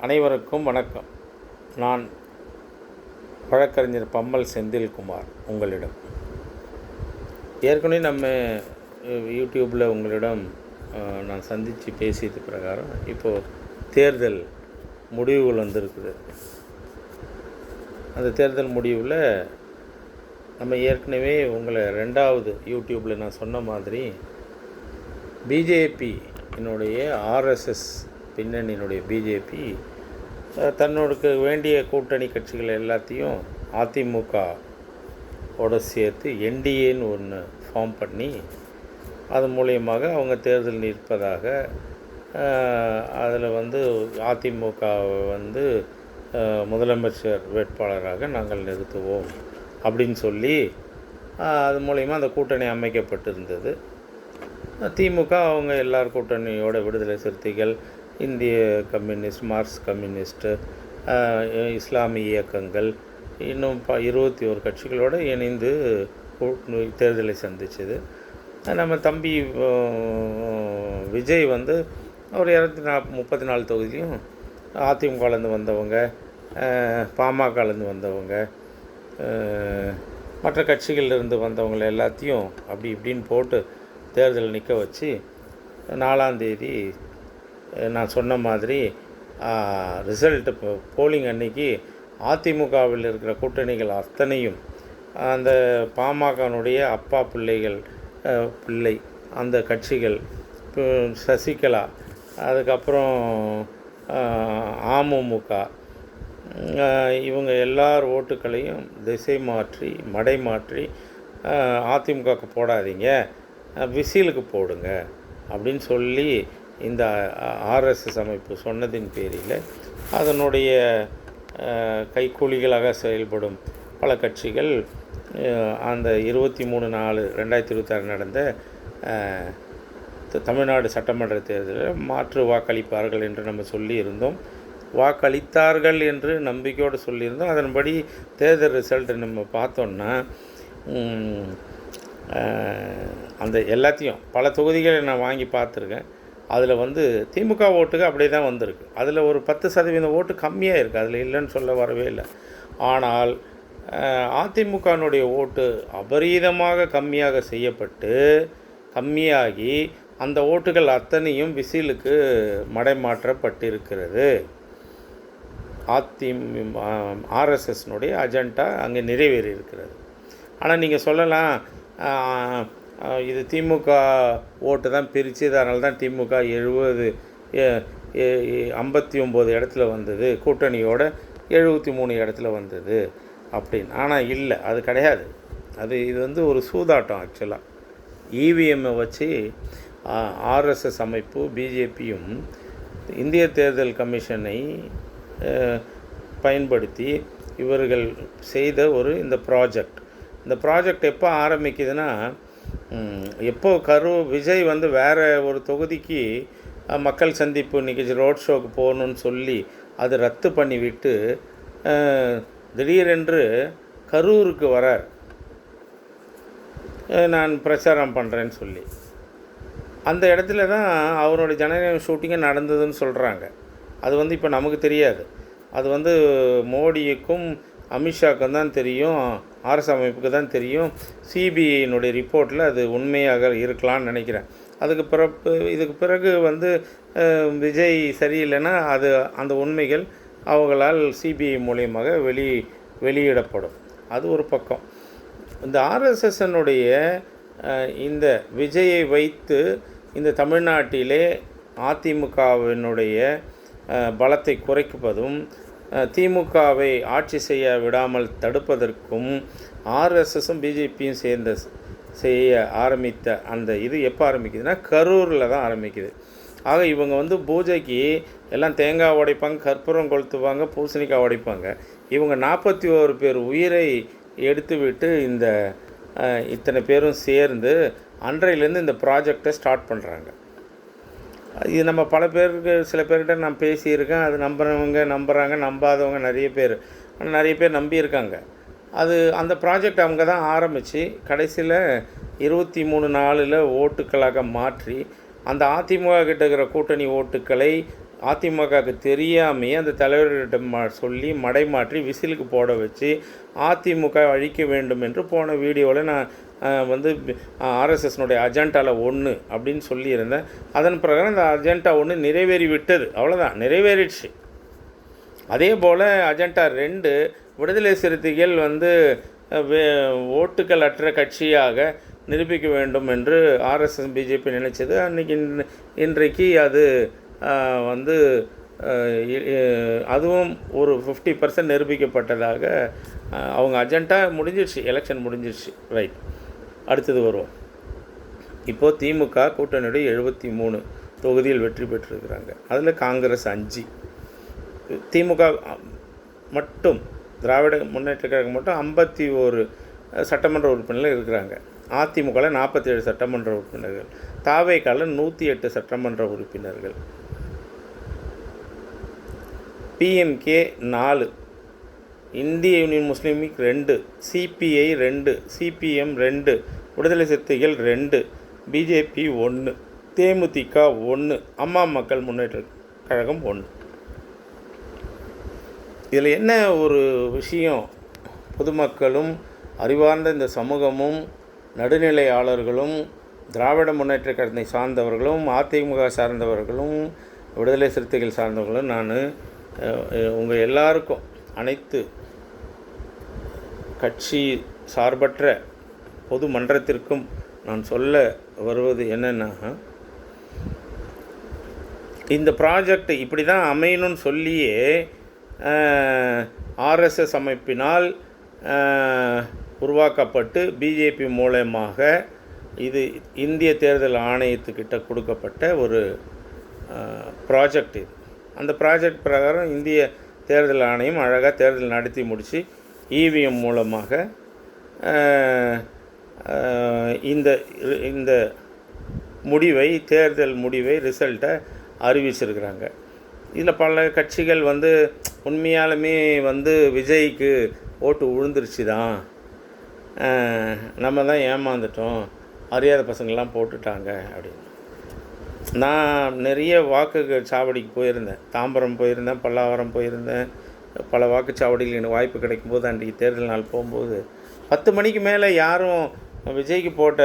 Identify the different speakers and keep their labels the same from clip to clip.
Speaker 1: அனைவருக்கும் வணக்கம். நான் வழக்கறிஞர் பம்மல் செந்தில்குமார். உங்களிடம் ஏற்கனவே நம்ம யூடியூப்பில் உங்களிடம் நான் சந்தித்து பேசியது பிரகாரம் இப்போது தேர்தல் முடிவுகள் வந்திருக்குது. அந்த தேர்தல் முடிவில் நம்ம ஏற்கனவே உங்களை 2வது யூடியூப்பில் நான் சொன்ன மாதிரி பிஜேபி என்னுடைய ஆர்எஸ்எஸ் பின்னணியினுடைய பிஜேபி தன்னோடுக்கு வேண்டிய கூட்டணி கட்சிகள் எல்லாத்தையும் அதிமுகவோடு சேர்த்து என்டிஏன்னு ஒன்று ஃபார்ம் பண்ணி அது மூலியமாக அவங்க தேர்தல் நிற்பதாக அதில் அதிமுகவை முதலமைச்சர் வேட்பாளராக நாங்கள் நிறுத்துவோம் அப்படின்னு சொல்லி அது மூலயமா அந்த கூட்டணி அமைக்கப்பட்டிருந்தது. திமுக அவங்க எல்லார் கூட்டணியோட விடுதலை சிறுத்தைகள், இந்திய கம்யூனிஸ்ட், மார்க்சிஸ்ட் கம்யூனிஸ்ட்டு, இஸ்லாமிய இயக்கங்கள், இன்னும் 21 கட்சிகளோடு இணைந்து தேர்தலை சந்திச்சது. நம்ம தம்பி விஜய் ஒரு 234 தொகுதியும் அதிமுகலேருந்து வந்தவங்க, பாமகலேருந்து வந்தவங்க, மற்ற கட்சிகளிலிருந்து வந்தவங்களை எல்லாத்தையும் அப்படி இப்படின்னு போட்டு தேர்தல் நிற்க வச்சு 4ஆம் தேதி நான் சொன்ன மாதிரி ரிசல்ட்டு போலிங் அன்னைக்கு அதிமுகவில் இருக்கிற கூட்டணிகள் அத்தனையும் அந்த பாமகனுடைய அப்பா பிள்ளை அந்த கட்சிகள், சசிகலா, அதுக்கப்புறம் அமமுக, இவங்க எல்லார் ஓட்டுக்களையும் திசை மாற்றி மடை மாற்றி அதிமுகவுக்கு போடாதீங்க, விசிலுக்கு போடுங்க அப்படின்னு சொல்லி இந்த ஆர்எஸ்எஸ் அமைப்பு சொன்னதின் பேரில் அதனுடைய கைக்கூலிகளாக செயல்படும் பல கட்சிகள் அந்த 23/4/2026 நடந்த தமிழ்நாடு சட்டமன்ற தேர்தலில் மாற்று வாக்களிப்பார்கள் என்று நம்ம சொல்லியிருந்தோம். வாக்களித்தார்கள் என்று நம்பிக்கையோடு சொல்லியிருந்தோம். அதன்படி தேர்தல் ரிசல்ட்டை நம்ம பார்த்தோன்னா அந்த எல்லாத்தையும் பல தொகுதிகளை நான் வாங்கி பார்த்துருக்கேன். அதில் திமுக ஓட்டுக்கு அப்படியே தான் வந்திருக்கு. அதில் ஒரு 10% ஓட்டு கம்மியாக இருக்குது, அதில் இல்லைன்னு சொல்ல வரவே இல்லை. ஆனால் அதிமுகனுடைய ஓட்டு அபரீதமாக கம்மியாகி அந்த ஓட்டுகள் அத்தனையும் விசிலுக்கு மடைமாற்றப்பட்டிருக்கிறது. ஆர்எஸ்எஸ்னுடைய அஜெண்டா அங்கே நிறைவேறி இருக்கிறது. ஆனால் நீங்கள் சொல்லலாம், இது திமுக ஓட்டு தான் பிரித்து, அதனால தான் திமுக 59 இடத்துல வந்தது, கூட்டணியோட 73 இடத்துல வந்தது அப்படின்னு. ஆனால் இல்லை, அது கிடையாது. இது ஒரு சூதாட்டம். ஆக்சுவலாக இவிஎம்மை வச்சு ஆர்எஸ்எஸ் அமைப்பு பிஜேபியும் இந்திய தேர்தல் கமிஷனை பயன்படுத்தி இவர்கள் செய்த இந்த ப்ராஜெக்ட் எப்போ ஆரம்பிக்குதுன்னா, எப்போ விஜய் வேறு ஒரு தொகுதிக்கு மக்கள் சந்திப்பு நிகழ்ச்சி ரோட் ஷோக்கு போகணுன்னு சொல்லி அது ரத்து பண்ணிவிட்டு திடீரென்று கரூருக்கு வரார், நான் பிரச்சாரம் பண்ணுறேன்னு சொல்லி. அந்த இடத்துல தான் அவருடைய ஜனநாயக ஷூட்டிங்கே நடந்ததுன்னு சொல்கிறாங்க. அது இப்போ நமக்கு தெரியாது. அது மோடிக்கும் அமித்ஷாவுக்கும் தான் தெரியும், ஆர்எஸ் அமைப்புக்கு தான் தெரியும். சிபிஐனுடைய ரிப்போர்ட்டில் அது உண்மையாக இருக்கலாம்னு நினைக்கிறேன். இதுக்கு பிறகு விஜய் சரியில்லைன்னா அந்த உண்மைகள் அவங்களால் சிபிஐ மூலியமாக வெளியிடப்படும். அது ஒரு பக்கம். இந்த ஆர்எஸ்எஸ்னுடைய இந்த விஜயை வைத்து இந்த தமிழ்நாட்டிலே அதிமுகவினுடைய பலத்தை குறைப்பதும் திமுகவை ஆட்சி செய்ய விடாமல் தடுப்பதற்கும் ஆர்எஸ்எஸும் பிஜேபியும் சேர்ந்து செய்ய ஆரம்பித்த அந்த இது எப்போ ஆரம்பிக்குதுன்னா கரூரில் தான் ஆரம்பிக்குது. ஆக இவங்க பூஜைக்கு எல்லாம் தேங்காய் உடைப்பாங்க, கற்பூரம் கொளுத்துவாங்க, பூசணிக்காய் உடைப்பாங்க. இவங்க 41 பேர் உயிரை எடுத்துவிட்டு இத்தனை பேரும் சேர்ந்து அன்றையிலேருந்து இந்த ப்ராஜெக்டை ஸ்டார்ட் பண்ணுறாங்க. இது நம்ம சில பேர்கிட்ட நான் பேசியிருக்கேன். அது நம்புகிறாங்க, நம்பாதவங்க நிறைய பேர் நம்பியிருக்காங்க. அந்த ப்ராஜெக்ட் அவங்க தான் ஆரம்பித்து கடைசியில் 23/4 ஓட்டுக்களாக மாற்றி அந்த அதிமுக கிட்ட இருக்கிற கூட்டணி ஓட்டுக்களை அதிமுகவுக்கு தெரியாமையே அந்த தலைவர்கிட்ட சொல்லி மடைமாற்றி விசிலுக்கு போட வச்சு அதிமுக அழிக்க வேண்டும் என்று போன வீடியோவில் நான் வந்து ஆர்எஸ்எஸ்னுடைய அஜெண்டாவில் ஒன்று அப்படின்னு சொல்லியிருந்தேன். அதன் பிரகாரம் அந்த அஜெண்டா ஒன்று நிறைவேறி விட்டது, அவ்வளோதான், நிறைவேறிடுச்சு. அதே போல் அஜெண்டா 2 விடுதலை சிறுத்தைகள் வந்து ஓட்டுக்கள் அற்ற கட்சியாக நிரூபிக்க வேண்டும் என்று ஆர்எஸ்எஸ் பிஜேபி நினைச்சது. இன்றைக்கு அது வந்து அதுவும் ஒரு 50% நிரூபிக்கப்பட்டதாக அவங்க அஜெண்டா முடிஞ்சிடுச்சு, எலெக்ஷன் முடிஞ்சிடுச்சு. ரைட், அடுத்தது வருவோம். இப்போது திமுக கூட்டணியுடைய 73 தொகுதியில் வெற்றி பெற்றிருக்கிறாங்க. அதில் காங்கிரஸ் 5, திமுக மட்டும் திராவிட முன்னேற்ற கழகம் மட்டும் 51 சட்டமன்ற உறுப்பினர்கள் இருக்கிறாங்க. அதிமுகவில் 47 சட்டமன்ற உறுப்பினர்கள், தாவேக்கால 108 சட்டமன்ற உறுப்பினர்கள், பிஎம்கே 4, இந்திய யூனியன் முஸ்லீம் லீக் 2, சிபிஐ 2, சிபிஎம் 2, விடுதலை சிறுத்தைகள் 2, பிஜேபி 1, தேமுதிக 1, அம்மா மக்கள் முன்னேற்ற கழகம் 1. இதில் என்ன ஒரு விஷயம், பொதுமக்களும் அறிவார்ந்த இந்த சமூகமும் நடுநிலையாளர்களும் திராவிட முன்னேற்ற கழகத்தை சார்ந்தவர்களும் அதிமுக சார்ந்தவர்களும் விடுதலை சிறுத்தைகள் சார்ந்தவர்களும் நான் உங்கள் எல்லாருக்கும் அனைத்து கட்சி சார்பற்ற பொது மன்றத்திற்கும் நான் சொல்ல வருவது என்னென்னா, இந்த ப்ராஜெக்ட் இப்படி தான் அமையணும்னு சொல்லியே ஆர்எஸ்எஸ் அமைப்பினால் உருவாக்கப்பட்டு பிஜேபி மூலமாக இது இந்திய தேர்தல் ஆணையத்துக்கிட்ட கொடுக்கப்பட்ட ஒரு ப்ராஜெக்ட். இது அந்த ப்ராஜெக்ட் பிரகாரம் இந்திய தேர்தல் ஆணையம் அழகாக தேர்தல் நடத்தி முடித்து இவிஎம் மூலமாக இந்த இந்த முடிவை, தேர்தல் முடிவை, ரிசல்ட்டை அறிவிச்சிருக்கிறாங்க. இதில் பல கட்சிகள் வந்து உண்மையாலுமே வந்து விஜய்க்கு ஓட்டு விழுந்துருச்சு தான், நம்ம தான் ஏமாந்துட்டோம், அறியாத பசங்கள்லாம் போட்டுட்டாங்க அப்படின்னு. நான் நிறைய வாக்கு சாவடிக்கு போயிருந்தேன், தாம்பரம் போயிருந்தேன், பல்லாவரம் போயிருந்தேன், பல வாக்குச்சாவடிகள் எனக்கு வாய்ப்பு கிடைக்கும்போது அன்றைக்கி தேர்தல் நாள் போகும்போது 10 மணிக்கு மேலே யாரும் விஜய்க்கு போட்ட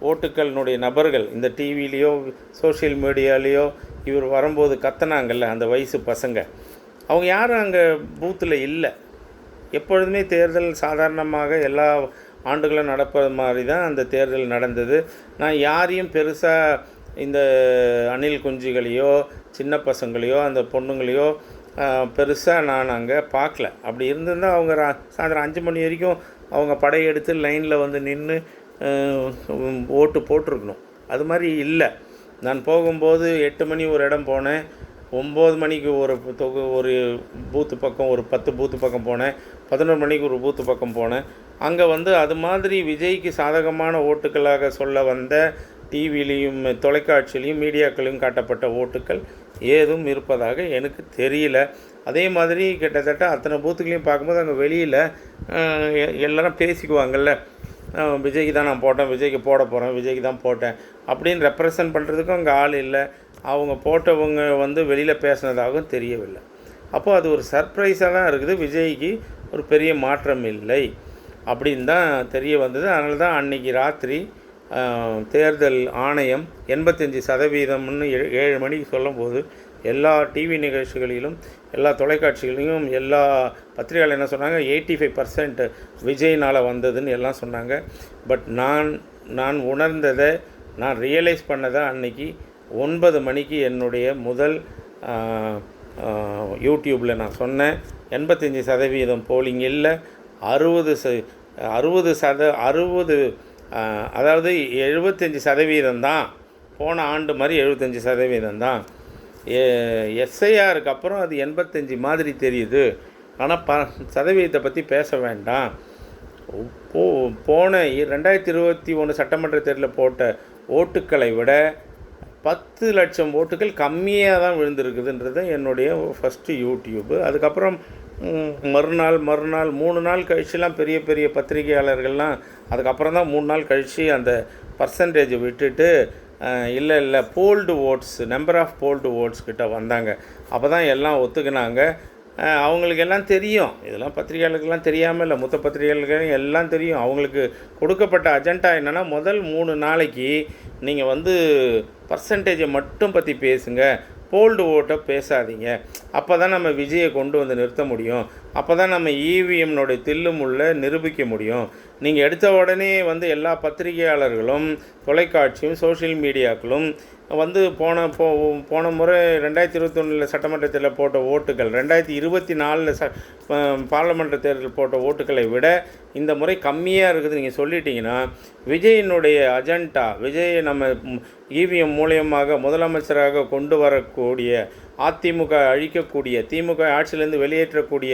Speaker 1: ஓட்டுக்களினுடைய நபர்கள் இந்த டிவிலேயோ சோஷியல் மீடியாலேயோ இவர் வரும்போது கத்தனாங்கல்ல அந்த வயசு பசங்க, அவங்க யாரும் அங்கே பூத்தில் இல்லை. எப்பொழுதுமே தேர்தல் சாதாரணமாக எல்லா ஆண்டுகளும் நடப்பது மாதிரி தான் அந்த தேர்தல் நடந்தது. நான் யாரையும் பெருசாக இந்த அணில் குஞ்சுகளையோ சின்ன பசங்களையோ அந்த பொண்ணுங்களையோ பெருசாக நான் அங்கே பார்க்கல. அப்படி இருந்திருந்தால் அவங்க சாயந்தரம் 5 மணி வரைக்கும் அவங்க படையெடுத்து லைனில் வந்து நின்று ஓட்டு போட்டிருக்கணும். அது மாதிரி இல்லை. நான் போகும்போது 8 மணி ஒரு இடம் போனேன், 9 மணிக்கு ஒரு பூத்து பக்கம், ஒரு 10 பூத்து பக்கம் போனேன், 11 மணிக்கு ஒரு பூத்து பக்கம் போனேன். அங்கே வந்து அது மாதிரி விஜய்க்கு சாதகமான ஓட்டுக்களாக சொல்ல வந்த டிவிலையும் தொலைக்காட்சியிலையும் மீடியாக்களையும் காட்டப்பட்ட ஓட்டுக்கள் ஏதும் இருப்பதாக எனக்கு தெரியல. அதே மாதிரி கிட்டத்தட்ட அத்தனை பூத்துக்களையும் பார்க்கும்போது அங்கே வெளியில் எல்லோரும் பேசிக்குவாங்கள்ல, விஜய்க்கு தான் நான் போட்டேன், விஜய்க்கு போட போகிறேன், விஜய்க்கு தான் போட்டேன் அப்படின்னு ரெப்ரசன்ட் பண்ணுறதுக்கும் அங்கே ஆள் இல்லை. அவங்க போட்டவங்க வந்து வெளியில் பேசினதாகவும் தெரியவில்லை. அப்போது அது ஒரு சர்ப்ரைஸாக தான் இருக்குது. விஜய்க்கு ஒரு பெரிய மாற்றம் இல்லை அப்படின்னு தான் தெரிய வந்தது. அதனால தான் அன்றைக்கி ராத்திரி தேர்தல் ஆணையம் 85%ன்னு 7 மணிக்கு சொல்லும்போது எல்லா டிவி நிகழ்ச்சிகளிலும் எல்லா தொலைக்காட்சிகளிலும் எல்லா பத்திரிகையாளர் என்ன சொன்னாங்க, 85% விஜய்னால் வந்ததுன்னு எல்லாம் சொன்னாங்க. பட் நான் உணர்ந்ததை, நான் ரியலைஸ் பண்ணதை அன்றைக்கி 9 மணிக்கு என்னுடைய முதல் யூடியூப்பில் நான் சொன்னேன். 85% போலிங் இல்லை, 60 அதாவது 75% தான். போன ஆண்டு மாதிரி 75% தான். எஸ்ஐஆருக்கு அப்புறம் அது 85 மாதிரி தெரியுது. ஆனால் சதவீதத்தை பற்றி பேச வேண்டாம். போன 2021 சட்டமன்ற தேர்தலில் போட்ட ஓட்டுக்களை விட 10 லட்சம் ஓட்டுகள் கம்மியாக தான் விழுந்திருக்குதுன்றது என்னுடைய ஃபஸ்ட்டு யூடியூப்பு. அதுக்கப்புறம் மறுநாள் 3 நாள் கழிச்சுலாம் பெரிய பெரிய பத்திரிகையாளர்கள்லாம் அதுக்கப்புறம் தான் 3 நாள் கழித்து அந்த பர்சன்டேஜை விட்டுட்டு இல்லை bowled outs, number of bowled outs கிட்ட வந்தாங்க. அப்போ தான் எல்லாம் ஒத்துக்கினாங்க. அவங்களுக்கு எல்லாம் தெரியும், இதெல்லாம் பத்திரிகையாளர்களுக்கெல்லாம் தெரியாமல் இல்லை, மூத்த பத்திரிகையாளர்களுக்கு எல்லாம் தெரியும். அவங்களுக்கு கொடுக்கப்பட்ட அஜெண்டா என்னென்னா, முதல் 3 நாளைக்கு நீங்கள் வந்து பர்சன்டேஜை மட்டும் பற்றி பேசுங்க, போல்டு ஓட்டை பேசாதீங்க. அப்போ தான் நம்ம விஜயை கொண்டு வந்து நிறுத்த முடியும். அப்போ தான் நம்ம இவிஎம்னுடைய தில்லுமுள்ள நிரூபிக்க முடியும். நீங்கள் எடுத்த உடனே வந்து எல்லா பத்திரிகையாளர்களும், தொலைக்காட்சியும், சோஷியல் மீடியாக்களும் வந்து போன முறை 2021 சட்டமன்றத்தில் போட்ட ஓட்டுகள், 2024 பாராளுமன்ற தேர்தல் போட்ட ஓட்டுகளை விட இந்த முறை கம்மியாக இருக்குது நீங்கள் சொல்லிட்டீங்கன்னா, விஜயினுடைய அஜெண்டா, விஜயை நம்ம இவிஎம் மூலியமாக முதலமைச்சராக கொண்டு வரக்கூடிய, அதிமுக அழிக்கக்கூடிய, திமுக ஆட்சியிலேருந்து வெளியேற்றக்கூடிய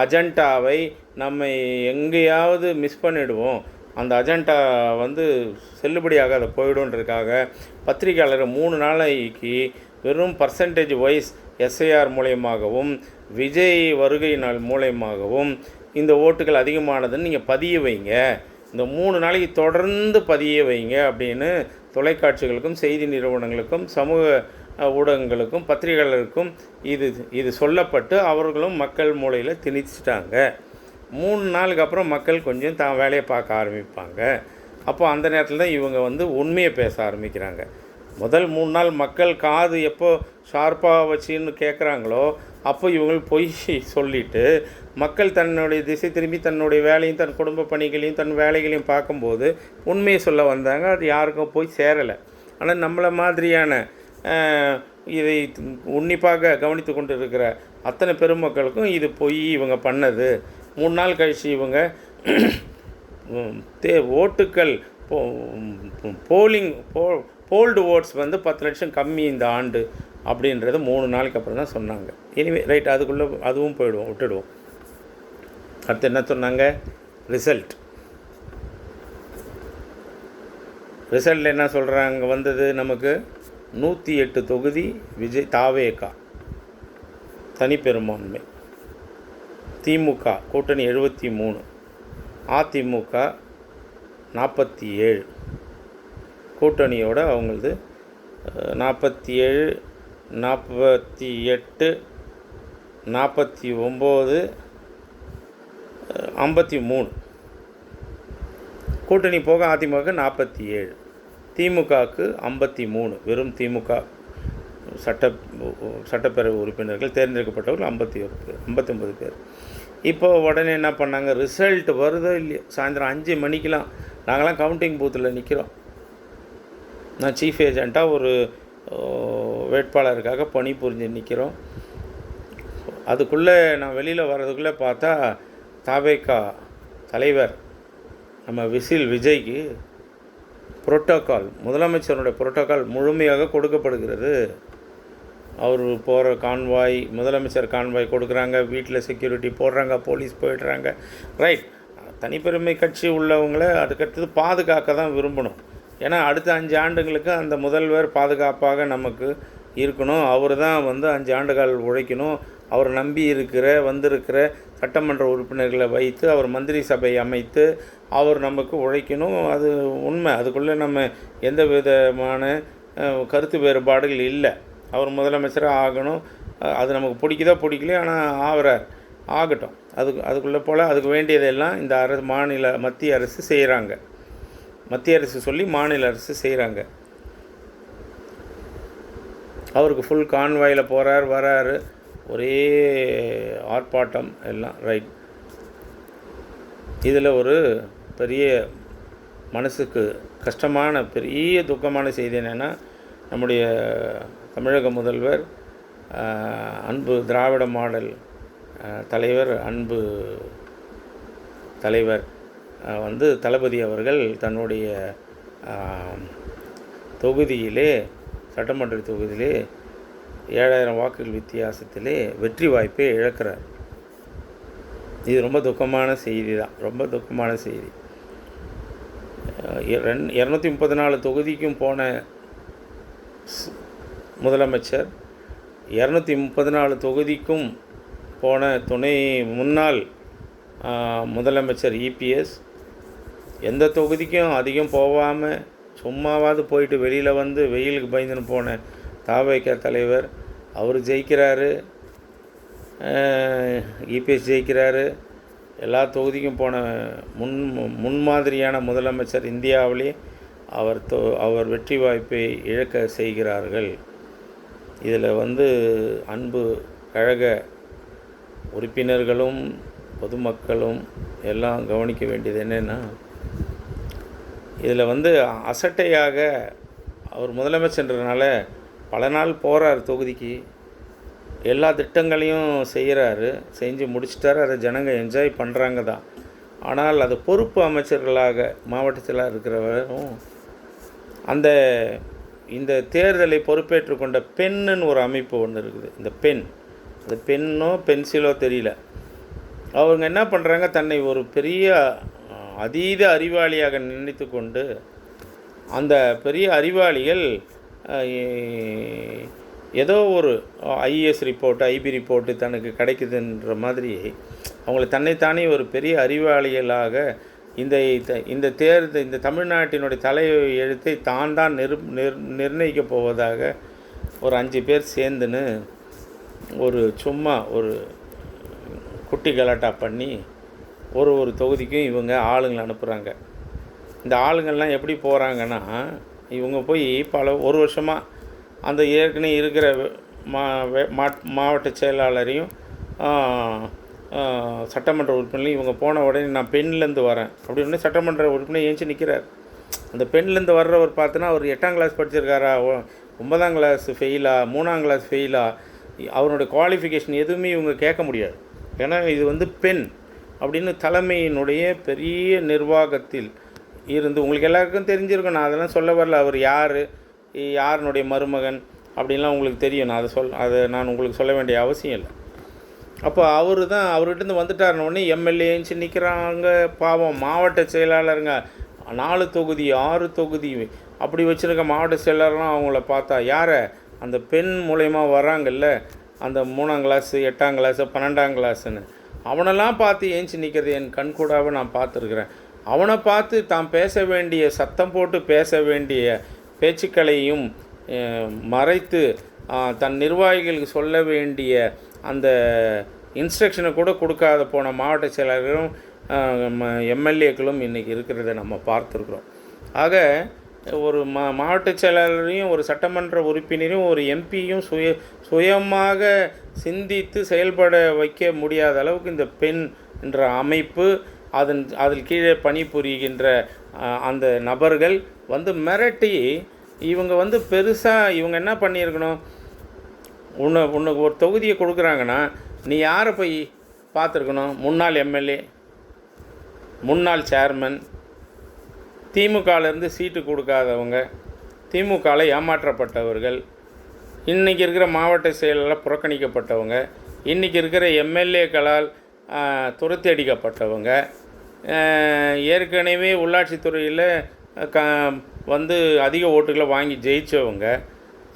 Speaker 1: அஜெண்டாவை நம்ம எங்கேயாவது மிஸ் பண்ணிடுவோம். அந்த அஜெண்டா வந்து செல்லுபடியாகாத போயிடும்ன்றதுக்காக பத்திரிகையாளர் 3 நாளைக்கு வெறும் பர்சன்டேஜ் வைஸ் எஸ்ஐஆர் மூலயமாகவும் விஜய் வருகை நாள் மூலயமாகவும் இந்த ஓட்டுகள் அதிகமானதுன்னு நீங்கள் பதிய வைங்க, இந்த 3 நாளைக்கு தொடர்ந்து பதிய வைங்க அப்படின்னு தொலைக்காட்சிகளுக்கும், செய்தி நிறுவனங்களுக்கும், சமூக ஊடகங்களுக்கும், பத்திரிகையாளருக்கும் இது சொல்லப்பட்டு அவர்களும் மக்கள் மூளையில் திணிச்சிட்டாங்க. 3 நாளுக்கு அப்புறம் மக்கள் கொஞ்சம் தான் வேலையை பார்க்க ஆரம்பிப்பாங்க. அப்போ அந்த நேரத்தில் தான் இவங்க வந்து உண்மையை பேச ஆரம்பிக்கிறாங்க. முதல் 3 நாள் மக்கள் காது எப்போ ஷார்ப்பாக வச்சுன்னு கேட்குறாங்களோ அப்போ இவங்க பொய் சொல்லிவிட்டு மக்கள் தன்னுடைய திசை திரும்பி தன்னுடைய வேலையும், தன் குடும்ப பணிகளையும், தன் வேலைகளையும் பார்க்கும்போது உண்மையை சொல்ல வந்தாங்க. அது யாருக்கும் போய் சேரலை. ஆனால் நம்மளை மாதிரியான இதை உன்னிப்பாக கவனித்து கொண்டு இருக்கிற அத்தனை பெருமக்களுக்கும் இது பொய், இவங்க பண்ணது. 3 நாள் கழிச்சு இவங்க ஓட்டுக்கள் போல்டு ஓட்ஸ் வந்து 10 லட்சம் கம்மி இந்த ஆண்டு அப்படின்றது 3 நாளைக்கு அப்புறம் தான் சொன்னாங்க. எனிவே ரைட், அதுக்குள்ளே அதுவும் விட்டுடுவோம். அடுத்து என்ன சொன்னாங்க? ரிசல்ட் என்ன சொல்கிறாங்க? வந்தது நமக்கு 108 தொகுதி விஜய் தாவேகா தனிப்பெரும்பான்மை, திமுக கூட்டணி 73, அதிமுக 47, கூட்டணியோட அவங்களது 47, 48, 49, 53. கூட்டணி போக அதிமுக 47, திமுகவுக்கு 53. வெறும் திமுக சட்டப்பேரவை உறுப்பினர்கள் தேர்ந்தெடுக்கப்பட்டவர்கள் 59 பேர். இப்போ உடனே என்ன பண்ணாங்க? ரிசல்ட் வருதோ இல்லையோ, சாயந்தரம் 5 மணிக்கெலாம் நாங்களாம் கவுண்டிங் பூத்தில் நிற்கிறோம். நான் சீஃப் ஏஜெண்ட்டாக ஒரு வேட்பாளருக்காக பணி புரிஞ்சு நிற்கிறோம். அதுக்குள்ளே நான் வெளியில் வர்றதுக்குள்ளே பார்த்தா தாவேகா தலைவர் நம்ம விஜய்க்கு புரோட்டோக்கால், முதலமைச்சருடைய புரோட்டோக்கால் முழுமையாக கொடுக்கப்படுகிறது. அவர் போகிற கான்வாய், முதலமைச்சர் கான்வாய் கொடுக்குறாங்க, வீட்டில் செக்யூரிட்டி போடுறாங்க, போலீஸ் போயிடுறாங்க. ரைட், தனிப்பெருமை கட்சி உள்ளவங்கள அதுக்கடுத்தது பாதுகாக்க தான் விரும்பணும். ஏன்னா அடுத்த 5 ஆண்டுகளுக்கு அந்த முதல்வர் பாதுகாப்பாக நமக்கு இருக்கணும். அவர் தான் வந்து 5 ஆண்டுகள் உழைக்கணும். அவர் நம்பி வந்திருக்கிற சட்டமன்ற உறுப்பினர்களை வைத்து அவர் மந்திரி சபை அமைத்து அவர் நமக்கு உழைக்கணும். அது உண்மை. அதுக்குள்ளே நம்ம எந்த விதமான கருத்து வேறுபாடுகள் இல்லை. அவர் முதலமைச்சராக ஆகணும். அது நமக்கு பிடிக்கலையோ, ஆனால் ஆகட்டும். அதுக்குள்ளே போல் அதுக்கு வேண்டியதெல்லாம் இந்த மத்திய அரசு செய்கிறாங்க. மத்திய அரசு சொல்லி மாநில அரசு செய்கிறாங்க. அவருக்கு ஃபுல் கான்வாயில் போகிறார், வராரு, ஒரே ஆர்ப்பாட்டம் எல்லாம். ரைட், இதில் ஒரு பெரிய மனசுக்கு கஷ்டமான பெரிய துக்கமான செய்தி என்னென்னா, நம்முடைய தமிழக முதல்வர் அன்பு திராவிட மாடல் தலைவர், அன்பு தலைவர் வந்து தளபதி அவர்கள் தன்னுடைய தொகுதியிலே, சட்டமன்ற தொகுதியிலே 7000 வாக்குகள் வித்தியாசத்திலே வெற்றி வாய்ப்பை இழக்கிறார். இது ரொம்ப துக்கமான செய்தி தான், ரொம்ப துக்கமான செய்தி. 234 தொகுதிக்கும் போன முதலமைச்சர், 234 தொகுதிக்கும் போன முன்னாள் முதலமைச்சர் இபிஎஸ், எந்த தொகுதிக்கும் அதிகம் போகாமல் சும்மாவாவது போயிட்டு வெளியில் வந்து வெயிலுக்கு பயந்துன்னு போன தாவேகா தலைவர் அவர் ஜெயிக்கிறாரு, இபிஎஸ் ஜெயிக்கிறாரு. எல்லா தொகுதிக்கும் போன முன்மாதிரியான முதலமைச்சர் இந்தியாவிலே அவர் வெற்றி வாய்ப்பை இழக்க செய்கிறார்கள். இதில் வந்து அன்பு கழக உறுப்பினர்களும் பொதுமக்களும் எல்லாம் கவனிக்க வேண்டியது என்னென்னா, இதில் வந்து அசட்டையாக அவர் முதலமைச்சர்ன்றதுனால பல நாள் போகிறார் தொகுதிக்கு, எல்லா திட்டங்களையும் செய்கிறாரு, செஞ்சு முடிச்சிட்டாரு. அதை ஜனங்க என்ஜாய் பண்ணுறாங்க தான். ஆனால் அது பொறுப்பு அமைச்சர்களாக மாவட்டத்தில் இருக்கிறவரும் இந்த தேர்தலை பொறுப்பேற்று கொண்ட பெண்ணுன்னு ஒரு அமைப்பு ஒன்று இருக்குது. இந்த பெண், அது பெண்ணோ பென்சிலோ தெரியல, அவங்க என்ன பண்ணுறாங்க, தன்னை ஒரு பெரிய அதீத அறிவாளியாக நினைத்து கொண்டு அந்த பெரிய அறிவாளிகள் ஏதோ ஒரு ஐஏஎஸ் ரிப்போர்ட்டு ஐபி ரிப்போர்ட்டு தனக்கு கிடைக்குதுன்ற மாதிரி அவங்கள தன்னைத்தானே ஒரு பெரிய அறிவாளிகளாக இந்த தமிழ்நாட்டினுடைய தலை எழுத்தை தான் நிர்ணயிக்கப் போவதாக ஒரு 5 பேர் சேர்ந்துன்னு சும்மா ஒரு குட்டி கலாட்டா பண்ணி ஒரு தொகுதிக்கும் இவங்க ஆளுங்களை அனுப்புகிறாங்க. இந்த ஆளுங்கள்லாம் எப்படி போகிறாங்கன்னா, இவங்க போய் ஒரு வருஷமாக அந்த ஏற்கனவே இருக்கிற மாவட்ட செயலாளரையும் சட்டமன்ற உறுப்பினரையும் இவங்க போன உடனே நான் பெண்லேருந்து வரேன் அப்படின்னு சட்டமன்ற உறுப்பினர் ஏஞ்சி நிற்கிறார். அந்த பெண்லேருந்து வர்றவர் பார்த்தோன்னா அவர் 8ஆம் கிளாஸ் படிச்சிருக்காரா, 9ஆம் கிளாஸ் ஃபெயிலா, 3ஆம் கிளாஸ் ஃபெயிலா, அவருடைய குவாலிஃபிகேஷன் எதுவுமே இவங்க கேட்க முடியாது. ஏன்னா இது வந்து பெண் அப்படின்னு தலைமையினுடைய பெரிய நிர்வாகத்தில் இருந்து உங்களுக்கு எல்லாருக்கும் தெரிஞ்சிருக்கும். நான் அதெல்லாம் சொல்ல வரல. அவர் யாருனுடைய மருமகன் அப்படின்லாம் உங்களுக்கு தெரியும். அதை நான் உங்களுக்கு சொல்ல வேண்டிய அவசியம் இல்லை. அப்போ அவர்கிட்டருந்து வந்துட்டாருன்னொடனே எம்எல்ஏன்னு நிற்கிறாங்க. பாவம் மாவட்ட செயலாளருங்க 4 தொகுதி 6 தொகுதி அப்படி வச்சுருக்க மாவட்ட செயலாளர்லாம் அவங்கள பார்த்தா யாரை அந்த பெண் மூலயமா வராங்கல்ல, அந்த 3ஆம் கிளாஸு 8ஆம் கிளாஸு 12ஆம் கிளாஸுன்னு அவனெல்லாம் பார்த்து ஏஞ்சி நிற்கிறது என் கண்கூடாக நான் பார்த்துருக்குறேன். அவனை பார்த்து தான் பேச வேண்டிய சத்தம் போட்டு பேச வேண்டிய பேச்சுக்களையும் மறைத்து தன் நிர்வாகிகளுக்கு சொல்ல வேண்டிய அந்த இன்ஸ்ட்ரக்ஷனை கூட கொடுக்காத போன மாவட்ட செயலாளர்களும் எம்எல்ஏக்களும் இன்றைக்கி இருக்கிறத நம்ம பார்த்துருக்குறோம். ஆக ஒரு மாவட்ட செயலாளரையும் ஒரு சட்டமன்ற உறுப்பினரையும் ஒரு எம்பியும் சுயமாக சிந்தித்து செயல்பட வைக்க முடியாத அளவுக்கு இந்த பெண் என்ற அமைப்பு அதில் கீழே பணிபுரிகின்ற அந்த நபர்கள் வந்து மிரட்டி இவங்க பெருசாக இவங்க என்ன பண்ணியிருக்கணும், உனக்கு ஒரு தொகுதியை கொடுக்குறாங்கன்னா நீ யாரை போய் பார்த்துருக்கணும், முன்னாள் எம்எல்ஏ, முன்னாள் சேர்மன், திமுகலேருந்து சீட்டு கொடுக்காதவங்க, திமுகவில் ஏமாற்றப்பட்டவர்கள், இன்றைக்கி இருக்கிற மாவட்ட செயலாளர் புறக்கணிக்கப்பட்டவங்க, இன்றைக்கி இருக்கிற எம்எல்ஏக்களால் துரத்தி அடிக்கப்பட்டவங்க, ஏற்கனவே உள்ளாட்சித்துறையில் அதிக ஓட்டுகளை வாங்கி ஜெயித்தவங்க,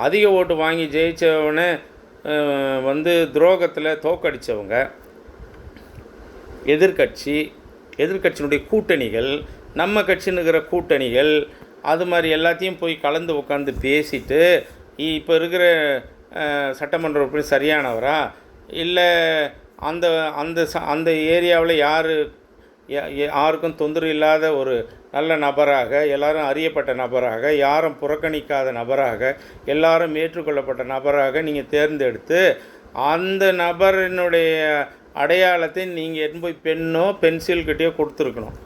Speaker 1: அதிக ஓட்டு வாங்கி ஜெயித்தவனை துரோகத்தில் தோக்கடித்தவங்க, எதிர்கட்சியினுடைய கூட்டணிகள், நம்ம கட்சினுங்கிற கூட்டணிகள், அது மாதிரி எல்லாத்தையும் போய் கலந்து உட்காந்து பேசிட்டு இப்போ இருக்கிற சட்டமன்ற உறுப்பினர் சரியானவரா இல்லை அந்த ஏரியாவில் யாருக்கும் தொந்தரவு இல்லாத ஒரு நல்ல நபராக, எல்லாரும் அறியப்பட்ட நபராக, யாரும் புறக்கணிக்காத நபராக, எல்லாரும் ஏற்றுக்கொள்ளப்பட்ட நபராக நீங்கள் தேர்ந்தெடுத்து அந்த நபரினுடைய அடையாளத்தை நீங்கள் எடுத்து போய் பெண்ணோ பென்சில்கிட்டேயோ கொடுத்துருக்கணும்.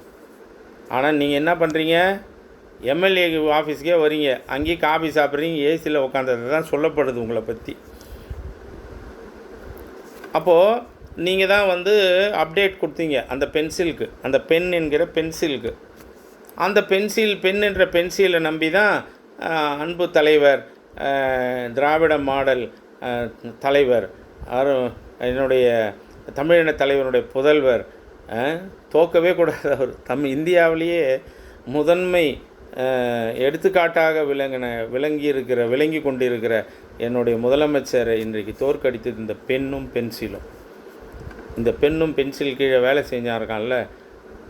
Speaker 1: ஆனால் நீங்கள் என்ன பண்ணுறீங்க, எம்எல்ஏ ஆஃபீஸ்க்கே வரீங்க, அங்கேயே காஃபி சாப்பிட்றீங்க, ஏசியில் உட்காந்தது தான் சொல்லப்படுது உங்களை பற்றி. அப்போது நீங்கள் தான் அப்டேட் கொடுத்தீங்க அந்த பென்சிலுக்கு, அந்த பென் என்கிற பென்சிலுக்கு. அந்த பென் என்ற பென்சிலை நம்பி தான் அன்பு தலைவர், திராவிட மாடல் தலைவர், என்னுடைய தமிழின தலைவனுடைய புதல்வர், தோக்கவே கூடாது. அவர் இந்தியாவிலேயே முதன்மை எடுத்துக்காட்டாக விளங்கி கொண்டிருக்கிற என்னுடைய முதலமைச்சரை இன்றைக்கு தோற்கடித்தது இந்த பெண்ணும் பென்சிலும். இந்த பெண்ணும் பென்சில் கீழே வேலை செஞ்சாருக்கான்ல,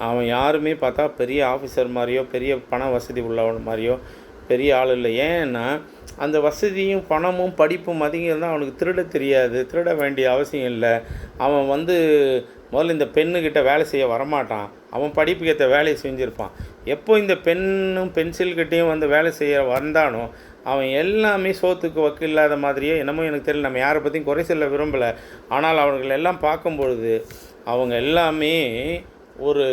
Speaker 1: அவன் யாருமே பார்த்தா பெரிய ஆஃபீஸர் மாதிரியோ பெரிய பண வசதி உள்ளவன் மாதிரியோ பெரிய ஆள் இல்லை. ஏன்னா அந்த வசதியும் பணமும் படிப்பும் அதிகம் இருந்தால் அவனுக்கு திருட தெரியாது, திருட வேண்டிய அவசியம் இல்லை. அவன் வந்து முதல்ல இந்த பெண்ணுக்கிட்ட வேலை செய்ய வரமாட்டான், அவன் படிப்புக்கு ஏற்ற வேலையை செஞ்சுருப்பான். எப்போ இந்த பெண்ணும் பென்சில்கிட்டையும் வந்து வேலை செய்ய வந்தானோ அவன் எல்லாமே சோத்துக்கு வக்கு இல்லாத மாதிரியே என்னமோ எனக்கு தெரியல. நம்ம யாரை பற்றியும் குறை சொல்ல விரும்பலை. ஆனால் அவர்கள் எல்லாம் பார்க்கும்பொழுது அவங்க எல்லாமே ஒரு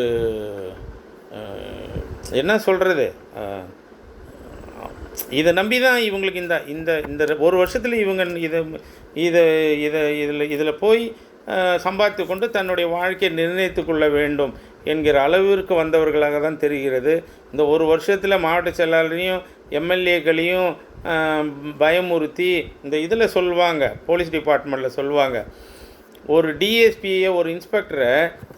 Speaker 1: என்ன சொல்கிறது, இதை நம்பி தான் இவங்களுக்கு இந்த இந்த இந்த ஒரு வருஷத்தில் இவங்க இதை இதை இதை இதில் போய் சம்பாதித்து கொண்டு தன்னுடைய வாழ்க்கையை நிர்ணயித்து கொள்ள வேண்டும் என்கிற அளவிற்கு வந்தவர்களாக தான் தெரிகிறது. இந்த ஒரு வருஷத்தில் மாவட்ட செயலாளரையும் எம்எல்ஏக்களையும் பயமுறுத்தி இந்த இதில் சொல்லுவாங்க, போலீஸ் டிபார்ட்மெண்ட்டில் சொல்லுவாங்க, ஒரு டிஎஸ்பியை ஒரு இன்ஸ்பெக்டரை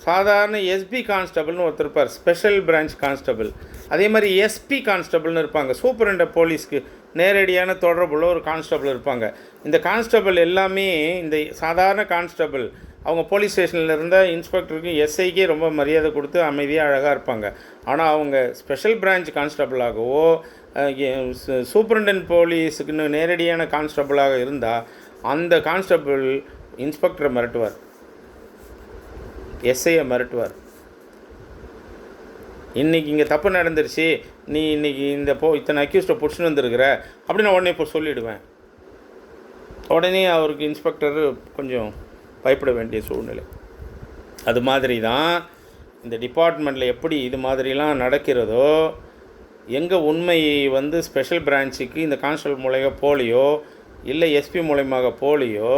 Speaker 1: சாதாரண எஸ்பி கான்ஸ்டபிள்னு ஒருத்தர் இருப்பார், ஸ்பெஷல் பிரான்ச் கான்ஸ்டபிள். அதே மாதிரி எஸ்பி கான்ஸ்டபிள்னு இருப்பாங்க, சூப்பரண்ட போலீஸ்க்கு நேரடியான தொடர்புள்ள ஒரு கான்ஸ்டபிள் இருப்பாங்க. இந்த கான்ஸ்டபிள் எல்லாமே இந்த சாதாரண கான்ஸ்டபிள் அவங்க போலீஸ் ஸ்டேஷனில் இருந்தால் இன்ஸ்பெக்டருக்கு எஸ்ஐக்கே ரொம்ப மரியாதை கொடுத்து அமைதியாக அழகாக இருப்பாங்க. ஆனால் அவங்க ஸ்பெஷல் பிரான்ச் கான்ஸ்டபிளாகவோ சூப்பரண்டன் போலீஸுக்குன்னு நேரடியான கான்ஸ்டபிளாக இருந்தால் அந்த கான்ஸ்டபிள் இன்ஸ்பெக்டரை மிரட்டுவார், எஸ்ஐயை மிரட்டுவார். இன்றைக்கி இங்கே தப்பு நடந்துருச்சு, நீ இன்றைக்கி இந்த இத்தனை அக்யூஸ்டை பிடிச்சின்னு வந்துருக்கிற அப்படின்னு உடனே இப்போ சொல்லிவிடுவேன். உடனே அவருக்கு இன்ஸ்பெக்டர் கொஞ்சம் பயப்பட வேண்டிய சூழ்நிலை. அது மாதிரி தான் இந்த டிபார்ட்மெண்ட்டில் எப்படி இது மாதிரிலாம் நடக்கிறதோ, எங்கே உண்மை வந்து ஸ்பெஷல் பிரான்ச்சுக்கு இந்த கான்ஸ்டபிள் மூலமாக போலியோ இல்லை எஸ்பி மூலமாக போலியோ,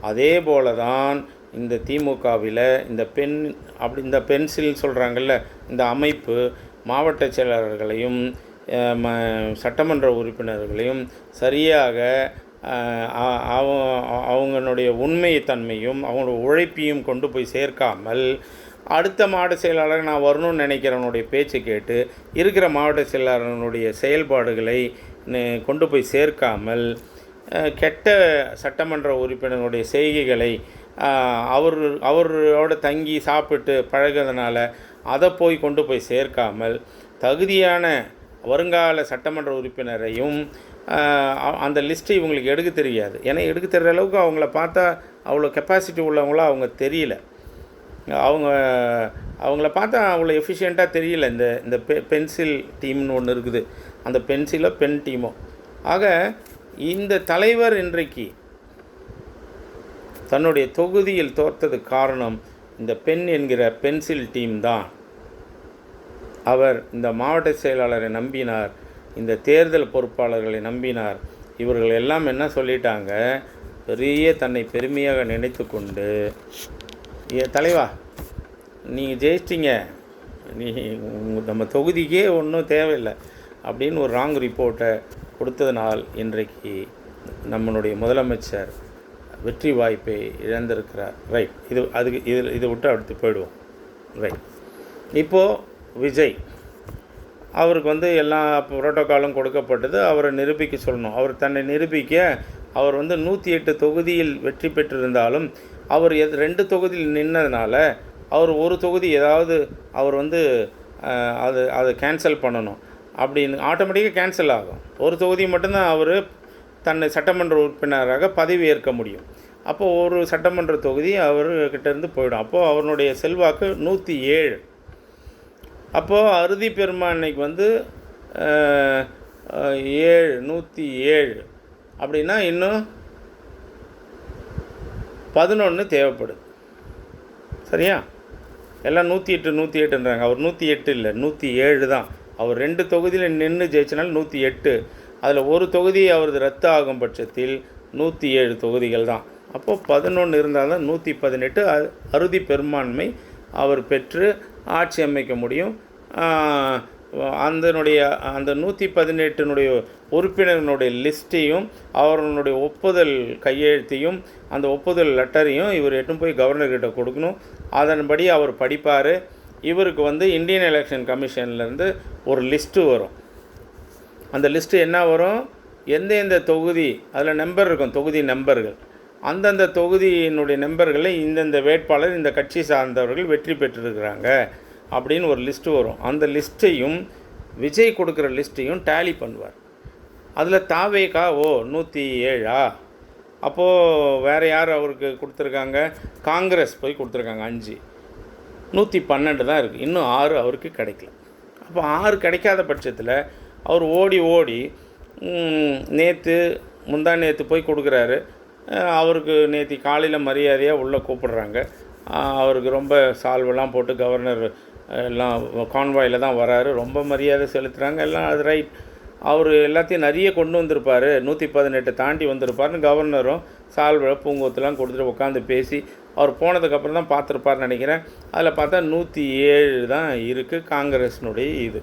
Speaker 1: அதே போல தான் இந்த திமுகவில் இந்த இந்த பென்சில் சொல்கிறாங்கல்ல, இந்த அமைப்பு மாவட்ட செயலாளர்களையும் சட்டமன்ற உறுப்பினர்களையும் சரியாக அவங்களுடைய உண்மைத்தன்மையும் அவங்களோட உழைப்பையும் கொண்டு போய் சேர்க்காமல், அடுத்த மாவட்ட செயலாளர் நான் வரணும்னு நினைக்கிறவனுடைய பேச்சு கேட்டு இருக்கிற மாவட்ட செயலாளர்களுடைய செயல்பாடுகளை கொண்டு போய் சேர்க்காமல், கெட்ட சட்டமன்ற உறுப்பினருடைய செய்கைகளை அவரோட தங்கி சாப்பிட்டு பழகிறதுனால அதை கொண்டு போய் சேர்க்காமல், தகுதியான வருங்கால சட்டமன்ற உறுப்பினரையும் அந்த லிஸ்ட்டு இவங்களுக்கு எடுக்க தெரியாது. ஏன்னா எடுக்க தெரிகிற அளவுக்கு அவங்கள பார்த்தா அவ்வளோ கெப்பாசிட்டி உள்ளவங்களாம் அவங்க தெரியல. அவங்கள பார்த்தா அவ்வளோ எஃபிஷியண்ட்டாக தெரியல. இந்த பென்சில் டீம்னு ஒன்று இருக்குது, அந்த பென்சிலோ பென் டீமோ. ஆக இந்த தலைவர் இன்றைக்கு தன்னுடைய தொகுதியில் தோற்றதுக்கு காரணம் இந்த பென் என்கிற பென்சில் டீம் தான். அவர் இந்த மாவட்ட செயலாளரை நம்பினார், இந்த தேர்தல் பொறுப்பாளர்களை நம்பினார். இவர்கள் எல்லாம் என்ன சொல்லிட்டாங்க, தன்னை பெருமையாக நினைத்து கொண்டு, தலைவா நீங்கள் ஜெயிச்சிட்டிங்க, நம்ம தொகுதிக்கே ஒன்றும் தேவையில்லை அப்படின்னு ஒரு ராங் ரிப்போர்ட்டை கொடுத்ததுனால் இன்றைக்கு நம்மளுடைய முதலமைச்சர் வெற்றி வாய்ப்பை இழந்திருக்கிறார். ரைட், இதை விட்டு அடுத்து போயிடுவோம். ரைட், இப்போது விஜய் அவருக்கு வந்து எல்லா புரோட்டோக்காலும் கொடுக்கப்பட்டது. அவரை நிரூபிக்க சொல்லணும். அவர் தன்னை நிரூபிக்க அவர் வந்து 108 தொகுதியில் வெற்றி பெற்றிருந்தாலும் அவர் 2 தொகுதியில் நின்னதுனால அவர் ஒரு தொகுதி ஏதாவது அவர் வந்து அதை கேன்சல் பண்ணணும் அப்படின்னு ஆட்டோமேட்டிக்காக கேன்சல் ஆகும். ஒரு தொகுதி மட்டும்தான் அவர் தன்னை சட்டமன்ற உறுப்பினராக பதவி ஏற்க முடியும். அப்போது ஒரு சட்டமன்ற தொகுதி அவர்கிட்டேருந்து போயிடும். அப்போது அவருடைய செல்வாக்கு 107. அப்போது அறுதி பெரும்பான்மைக்கு வந்து 107 அப்படின்னா இன்னும் 11 தேவைப்படுது. சரியா? எல்லாம் 108 அவர் 108 இல்லை, 107 தான். அவர் 2 தொகுதியில் நின்று ஜெயிச்சனால 108. அதில் ஒரு தொகுதி அவரது ரத்து ஆகும் பட்சத்தில் 107 தொகுதிகள் தான். அப்போது 11 இருந்தால் தான் 118 அறுதி பெரும்பான்மை அவர் பெற்று ஆட்சி அமைக்க முடியும். அந்த 118 உறுப்பினர்களுடைய லிஸ்ட்டையும் அவர்களுடைய ஒப்புதல் கையெழுத்தையும் அந்த ஒப்புதல் லெட்டரையும் இவர் எட்டும் போய் கவர்னர்கிட்ட கொடுக்கணும். அதன்படி அவர் படிப்பார். இவருக்கு வந்து இந்தியன் எலெக்ஷன் கமிஷன்லேருந்து ஒரு லிஸ்ட்டு வரும். அந்த லிஸ்ட்டு என்ன வரும், எந்தெந்த தொகுதி அதில் நம்பர் இருக்கும், தொகுதி நம்பர்கள், அந்தந்த தொகுதியினுடைய நம்பர்களில் இந்தந்த வேட்பாளர் இந்த கட்சி சார்ந்தவர்கள் வெற்றி பெற்றிருக்கிறாங்க அப்படின்னு ஒரு லிஸ்ட்டு வரும். அந்த லிஸ்ட்டையும் விஜய் கொடுக்குற லிஸ்ட்டையும் டேலி பண்ணுவார். அதில் தாவேகா 107. அப்போது வேறு யார் அவருக்கு கொடுத்துருக்காங்க? காங்கிரஸ் போய் கொடுத்துருக்காங்க 5. 112 தான் இருக்குது. இன்னும் 6 அவருக்கு கிடைக்கல. அப்போ 6 கிடைக்காத பட்சத்தில் அவர் ஓடி முந்தா நேற்று போய் கொடுக்குறாரு. அவருக்கு நேற்று காலையில் மரியாதையாக உள்ளே கூப்பிடுறாங்க. அவருக்கு ரொம்ப சால்வெல்லாம் போட்டு கவர்னர் எல்லாம் கான்வாயில் தான் வராரு. ரொம்ப மரியாதை செலுத்துகிறாங்க எல்லாம். அது ரைட். அவர் எல்லாத்தையும் நிறைய கொண்டு வந்திருப்பார். 118 தாண்டி வந்திருப்பார்னு கவர்னரும் சால்வை பூங்கொத்துலாம் கொடுத்துட்டு உட்காந்து பேசி அவர் போனதுக்கப்புறம் தான் பார்த்துருப்பார்னு நினைக்கிறேன். அதில் பார்த்தா 107 தான் இருக்குது காங்கிரஸினுடைய இது.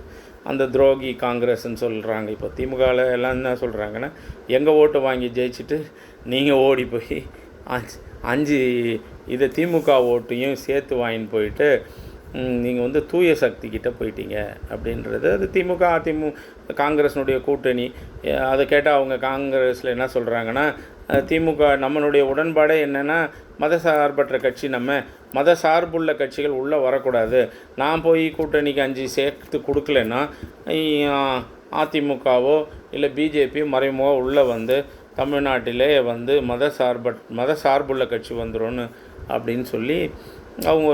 Speaker 1: அந்த துரோகி காங்கிரஸ்ன்னு சொல்கிறாங்க. இப்போ திமுகவில் எல்லாம் என்ன சொல்கிறாங்கன்னா, எங்கள் ஓட்டு வாங்கி ஜெயிச்சுட்டு நீங்கள் ஓடி போய் 5 இதை திமுக ஓட்டையும் சேர்த்து வாங்கின்னு போயிட்டு நீங்கள் தூய சக்தி கிட்டே போயிட்டீங்க அப்படின்றது. அது காங்கிரஸினுடைய கூட்டணி. அதை கேட்டால் அவங்க காங்கிரஸில் என்ன சொல்கிறாங்கன்னா, திமுக நம்மளுடைய உடன்பாடே என்னென்னா மதசார்பற்ற கட்சி, மத சார்புள்ள கட்சிகள் உள்ளே வரக்கூடாது. நான் போய் கூட்டணிக்கு 5 சேர்த்து கொடுக்கலன்னா அதிமுகவோ இல்லை பிஜேபி மறைமுக உள்ளே தமிழ்நாட்டிலே மத சார்புள்ள கட்சி வந்துடும்னு அப்படின்னு சொல்லி அவங்க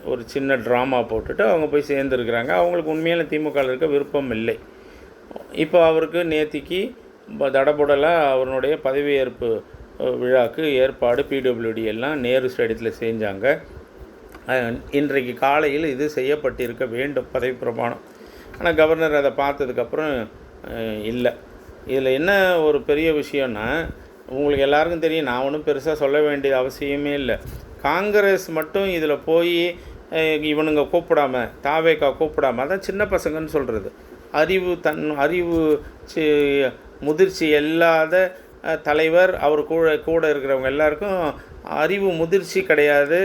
Speaker 1: ஒரு சின்ன ட்ராமா போட்டுட்டு அவங்க போய் சேர்ந்துருக்குறாங்க. அவங்களுக்கு உண்மையான திமுகவில் இருக்க விருப்பம் இல்லை. இப்போ அவருக்கு நேத்திக்கு தடபுடலாக அவருடைய பதவியேற்பு விழாக்கு ஏற்பாடு பிடபிள்யூடி எல்லாம் நேரு ஸ்டேடியத்தில் செஞ்சாங்க. இன்றைக்கு காலையில் இது செய்யப்பட்டிருக்க வேண்டும் பதவி பிரமாணம். ஆனால் கவர்னர் அதை பார்த்ததுக்கப்புறம் இல்லை. இதில் என்ன ஒரு பெரிய விஷயம்னா, உங்களுக்கு எல்லாருக்கும் தெரியும், நான் ஒன்றும் பெருசாக சொல்ல வேண்டிய அவசியமே இல்லை. காங்கிரஸ் மட்டும் இதில் போய் இவனுங்க கூப்பிடாமல், தாவேக்கா கூப்பிடாமல், அதான் சின்ன பசங்கன்னு சொல்கிறது, அறிவு முதிர்ச்சி இல்லாத தலைவர். அவர் கூட இருக்கிறவங்க எல்லாருக்கும் அறிவு முதிர்ச்சி கிடையாது.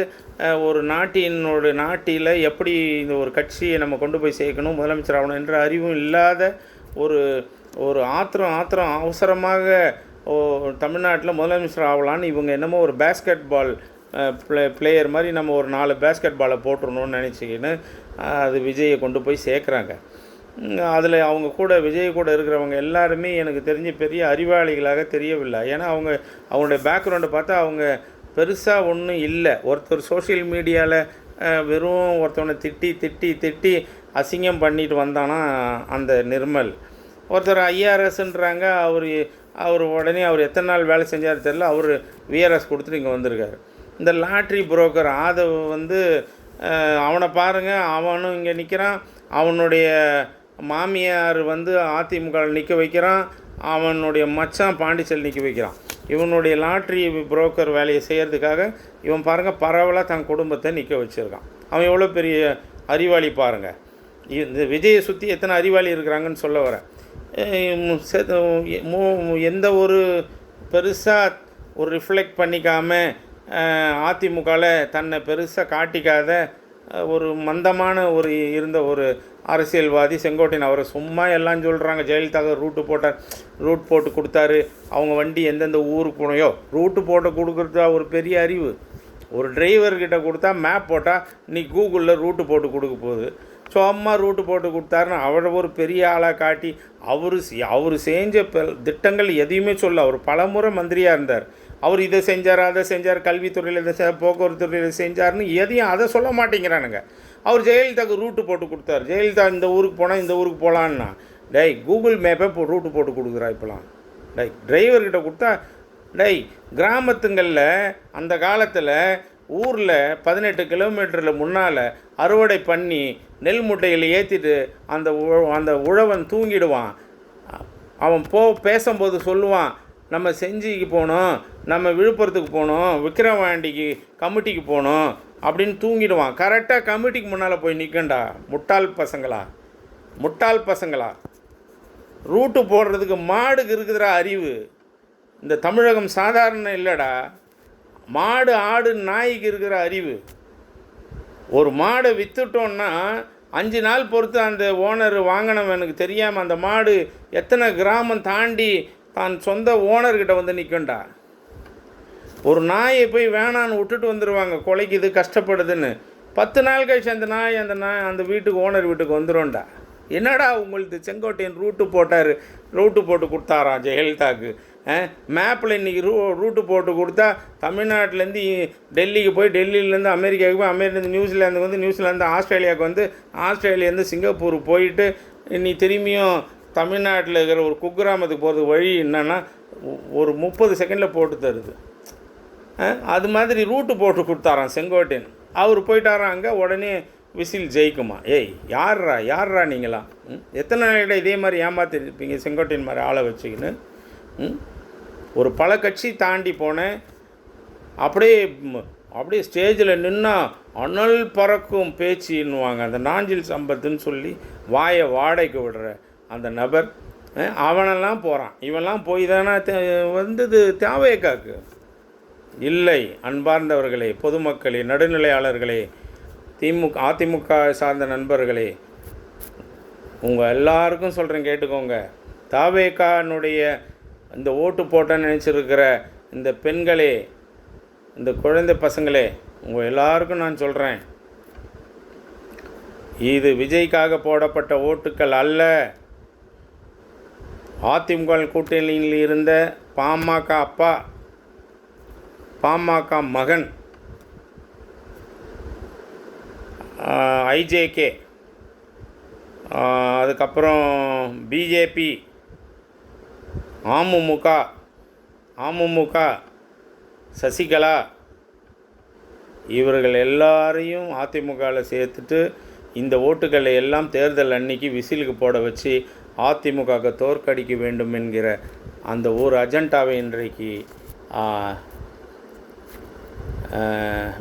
Speaker 1: ஒரு நாட்டில் எப்படி இந்த ஒரு கட்சியை நம்ம கொண்டு போய் சேர்க்கணும், முதலமைச்சர் ஆகணும் என்ற அறிவும் இல்லாத ஒரு ஆத்திரம் அவசரமாக தமிழ்நாட்டில் முதலமைச்சர் ஆகலான்னு இவங்க என்னமோ ஒரு பேஸ்கெட் பால் பிளேயர் மாதிரி நம்ம ஒரு 4 பேஸ்கெட் பாலை போட்டுருணும்னு நினச்சிக்கின்னு அது விஜயை கொண்டு போய் சேர்க்குறாங்க. அதில் அவங்க கூட விஜய் கூட இருக்கிறவங்க எல்லாருமே எனக்கு தெரிஞ்சு பெரிய அறிவாளிகளாக தெரியவில்லை. ஏன்னா அவங்களுடைய பேக்ரவுண்டை பார்த்தா அவங்க பெருசாக ஒன்றும் இல்லை. ஒருத்தர் சோஷியல் மீடியாவில் வெறும் ஒருத்தவனை திட்டி அசிங்கம் பண்ணிட்டு வந்தானா அந்த நிர்மல். ஒருத்தர் ஐஆர்எஸ்ன்றாங்க. அவர் உடனே எத்தனை நாள் வேலை செஞ்சார் தெரியல, அவர் விஆர்எஸ் கொடுத்துட்டு இங்கே வந்திருக்காரு. இந்த லாட்ரி புரோக்கர் ஆதவ் அவனை பாருங்கள், அவனும் இங்கே நிற்கிறான். அவனுடைய மாமியார் அதிமுகவில் நிற்க வைக்கிறான். அவனுடைய மச்சான் பாண்டிச்சேரி நிற்க வைக்கிறான். இவனுடைய லாட்ரி புரோக்கர் வேலையை செய்கிறதுக்காக இவன் பாருங்கள் பரவலாக தன் குடும்பத்தை நிற்க வச்சுருக்கான். அவன் எவ்வளோ பெரிய அறிவாளி பாருங்கள். இந்த விஜயை சுற்றி எத்தனை அறிவாளி இருக்கிறாங்கன்னு சொல்ல வரேன். எந்த ஒரு பெருசாக ஒரு ரிஃப்ளெக்ட் பண்ணிக்காமல் அதிமுகவில் தன்னை பெருசாக காட்டிக்காத ஒரு மந்தமான இருந்த ஒரு அரசியல்வாதி செங்கோட்டையன். அவரை சும்மா எல்லாம் சொல்கிறாங்க. ஜெயலலிதா ரூட் போட்டு கொடுத்தாரு. அவங்க வண்டி எந்தெந்த ஊருக்கு போனையோ ரூட்டு போட்டு கொடுக்குறதா ஒரு பெரிய அறிவு. ஒரு டிரைவர்கிட்ட கொடுத்தா மேப் போட்டால் நீ கூகுளில் ரூட்டு போட்டு கொடுக்க போகுது. ஸோ அம்மா ரூட்டு போட்டு கொடுத்தாருன்னு அவரை ஒரு பெரிய ஆளாக காட்டி அவர் செஞ்ச திட்டங்கள் எதையுமே சொல்ல. அவர் பலமுறை மந்திரியாக இருந்தார். அவர் இதை செஞ்சார், அதை செஞ்சார், கல்வித்துறையில் இதை போக்குவரத்து துறையில் செஞ்சார்னு எதையும் அதை சொல்ல மாட்டேங்கிறானுங்க. அவர் ஜெயலலிதாவுக்கு ரூட்டு போட்டு கொடுத்தார். ஜெயலலிதா இந்த ஊருக்கு போனால் இந்த ஊருக்கு போகலான்னா, கூகுள் மேப்பை ரூட்டு போட்டு கொடுக்குறா இப்போலாம். டிரைவர்கிட்ட கொடுத்தா கிராமத்துங்களில் அந்த காலத்தில் ஊரில் 18 கிலோமீட்டரில் முன்னால் அறுவடை பண்ணி நெல் மூட்டையில் ஏற்றிட்டு அந்த உழவன் தூங்கிடுவான். அவன் பேசும்போது சொல்லுவான், நம்ம செஞ்சிக்கு போகணும், நம்ம விழுப்புரத்துக்கு போகணும், விக்கிரவாண்டிக்கு கமிட்டிக்கு போகணும் அப்படின்னு தூங்கிடுவான். கரெக்டாக கமிட்டிக்கு முன்னால் போய் நிற்கண்டா. முட்டாள் பசங்களா ரூட்டு போடுறதுக்கு மாடுக்கு இருக்குதுடா அறிவு. இந்த தமிழகம் சாதாரண இல்லைடா. மாடு ஆடு நாய்க்கு இருக்கிற அறிவு. ஒரு மாடை விற்றுட்டோன்னா 5 நாள் பொறுத்து அந்த ஓனர் வாங்கினவனுக்கு தெரியாமல் அந்த மாடு எத்தனை கிராமம் தாண்டி தான் சொந்த ஓனர்கிட்ட நிற்கண்டா. ஒரு நாயை போய் வேணான்னு விட்டுட்டு வந்துடுவாங்க, கொலைக்குது கஷ்டப்படுதுன்னு. 10 நாள் கழிச்சு அந்த நாய் அந்த வீட்டுக்கு ஓனர் வீட்டுக்கு வந்துடும்டா. என்னடா உங்களுக்கு செங்கோட்டையன் ரூட்டு போட்டு கொடுத்தாராம் ஜெயலலிதாவுக்கு. மேப்பில் இன்றைக்கி ரூட்டு போட்டு கொடுத்தா தமிழ்நாட்டிலேருந்து டெல்லிக்கு போய், டெல்லியிலேருந்து அமெரிக்காவுக்கு போய், அமெரிக்காலேருந்து நியூசிலாந்துக்கு வந்து, நியூசிலாந்து ஆஸ்திரேலியாவுக்கு வந்து, ஆஸ்திரேலியாலேருந்து சிங்கப்பூர் போயிட்டு நீ திரும்பியும் தமிழ்நாட்டில் இருக்கிற ஒரு குக்கிராமத்துக்கு போகிறதுக்கு வழி என்னென்னா ஒரு 30 செகண்டில் போட்டு தருது. அது மாதிரி ரூட்டு போட்டு கொடுத்தாராம் செங்கோட்டையன். அவர் போயிட்டாராம் அங்கே, உடனே விசில் ஜெயிக்குமா? ஏய் யார்ரா நீங்களாம்? எத்தனை நாளையிட இதே மாதிரி ஏமாத்திருப்பீங்க செங்கோட்டையன் மாதிரி ஆளை வச்சுக்கின்னு? ஒரு பல கட்சி தாண்டி போனேன், அப்படியே ஸ்டேஜில் நின்னா அனல் பறக்கும் பேச்சுன்னுவாங்க, அந்த நாஞ்சில் சம்பத்துன்னு சொல்லி வாயை வாடகைக்கு விடுற அந்த நபர் அவனெல்லாம் போகிறான். இவெல்லாம் போய் தானே வந்தது தேவையக்காக்கு இல்லை. அன்பார்ந்தவர்களே, பொதுமக்களே, நடுநிலையாளர்களே, அதிமுக சார்ந்த நண்பர்களே, உங்கள் எல்லாருக்கும் சொல்கிறேன், கேட்டுக்கோங்க. தாவேக்கானுடைய இந்த ஓட்டு போட்டேன்னு நினச்சிருக்கிற இந்த பெண்களே, இந்த குழந்தை பசங்களே, உங்கள் எல்லாருக்கும் நான் சொல்கிறேன், இது விஜய்க்காக போடப்பட்ட ஓட்டுக்கள் அல்ல. அதிமுக கூட்டணியில் இருந்த பாமக அப்பா, பாமக மகன், ஐஜேகே, அதுக்கப்புறம் பிஜேபி, அமமுக, சசிகலா, இவர்கள் எல்லாரையும் அதிமுகவில் சேர்த்துட்டு இந்த ஓட்டுக்களை எல்லாம் தேர்தல் அன்னைக்கு விசிலுக்கு போட வச்சு அதிமுக தோற்கடிக்க வேண்டும் என்கிற அந்த ஒரு அஜெண்டாவை இன்றைக்கு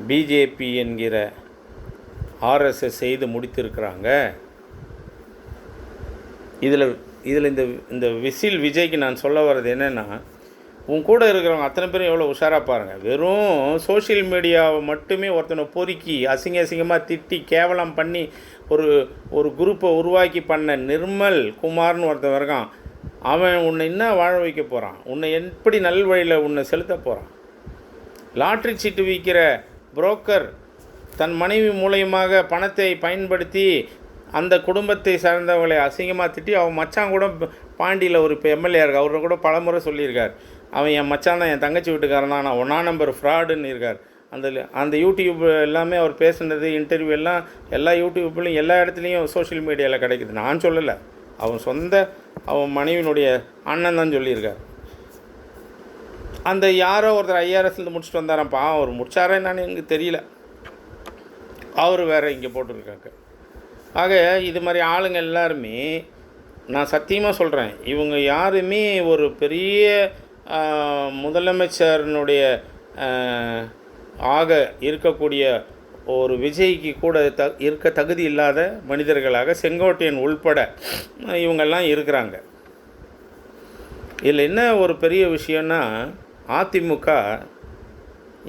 Speaker 1: பிஜேபி என்கிற ஆர்எஸ்எஸ் செய்து முடித்திருக்கிறாங்க. இதில் இந்த விசில் விஜய்க்கு நான் சொல்ல வர்றது என்னென்னா, உன் கூட இருக்கிறவங்க அத்தனை பேரும் எவ்வளோ உஷாராக பாருங்கள். வெறும் சோஷியல் மீடியாவை மட்டுமே ஒருத்தனை பொறுக்கி அசிங்கமாக திட்டி கேவலம் பண்ணி ஒரு குரூப்பை உருவாக்கி பண்ண நிர்மல் குமார்னு ஒருத்தன் இருக்கான். அவன் உன்னை என்ன வாழ வைக்க போகிறான்? உன்னை எப்படி நல்வழியில் உன்னை செலுத்த போகிறான்? லாட்ரி சீட்டு விற்கிற புரோக்கர் தன் மனைவி மூலயமாக பணத்தை பயன்படுத்தி அந்த குடும்பத்தை சார்ந்தவங்களை அசிங்கமாக திட்டி, அவன் மச்சான் கூட பாண்டியில் ஒரு இப்போ எம்எல்ஏ இருக்கார், அவரை கூட பலமுறை சொல்லியிருக்கார், அவன் என் மச்சான் தான், என் தங்கச்சி வீட்டுக்காரன் தான், நான் 1ஆம் நம்பர் ஃப்ராடுன்னு இருக்கார். அந்த யூடியூப் எல்லாமே அவர் பேசுனது, இன்டர்வியூ எல்லாம் எல்லா யூடியூப்லையும் எல்லா இடத்துலையும் சோஷியல் மீடியாவில் கிடைக்குது. நான் சொல்லலை, அவன் மனைவியினுடைய அண்ணன் தான் சொல்லியிருக்கார். அந்த யாரோ ஒருத்தர் ஐஆர்எஸ்லேருந்து முடிச்சுட்டு வந்தாரப்பா, அவர் முடிச்சாரே என்னன்னு எனக்கு தெரியல, அவர் வேறு இங்கே போட்டிருக்காங்க. ஆக இது மாதிரி ஆளுங்க எல்லாருமே, நான் சத்தியமாக சொல்கிறேன், இவங்க யாருமே ஒரு பெரிய முதலமைச்சரனுடைய ஆக இருக்கக்கூடிய ஒரு விஜய்க்கு கூட இருக்க தகுதி இல்லாத மனிதர்களாக செங்கோட்டையன் உள்பட இவங்கெல்லாம் இருக்கிறாங்க. இதில் என்ன ஒரு பெரிய விஷயம்னா, அதிமுக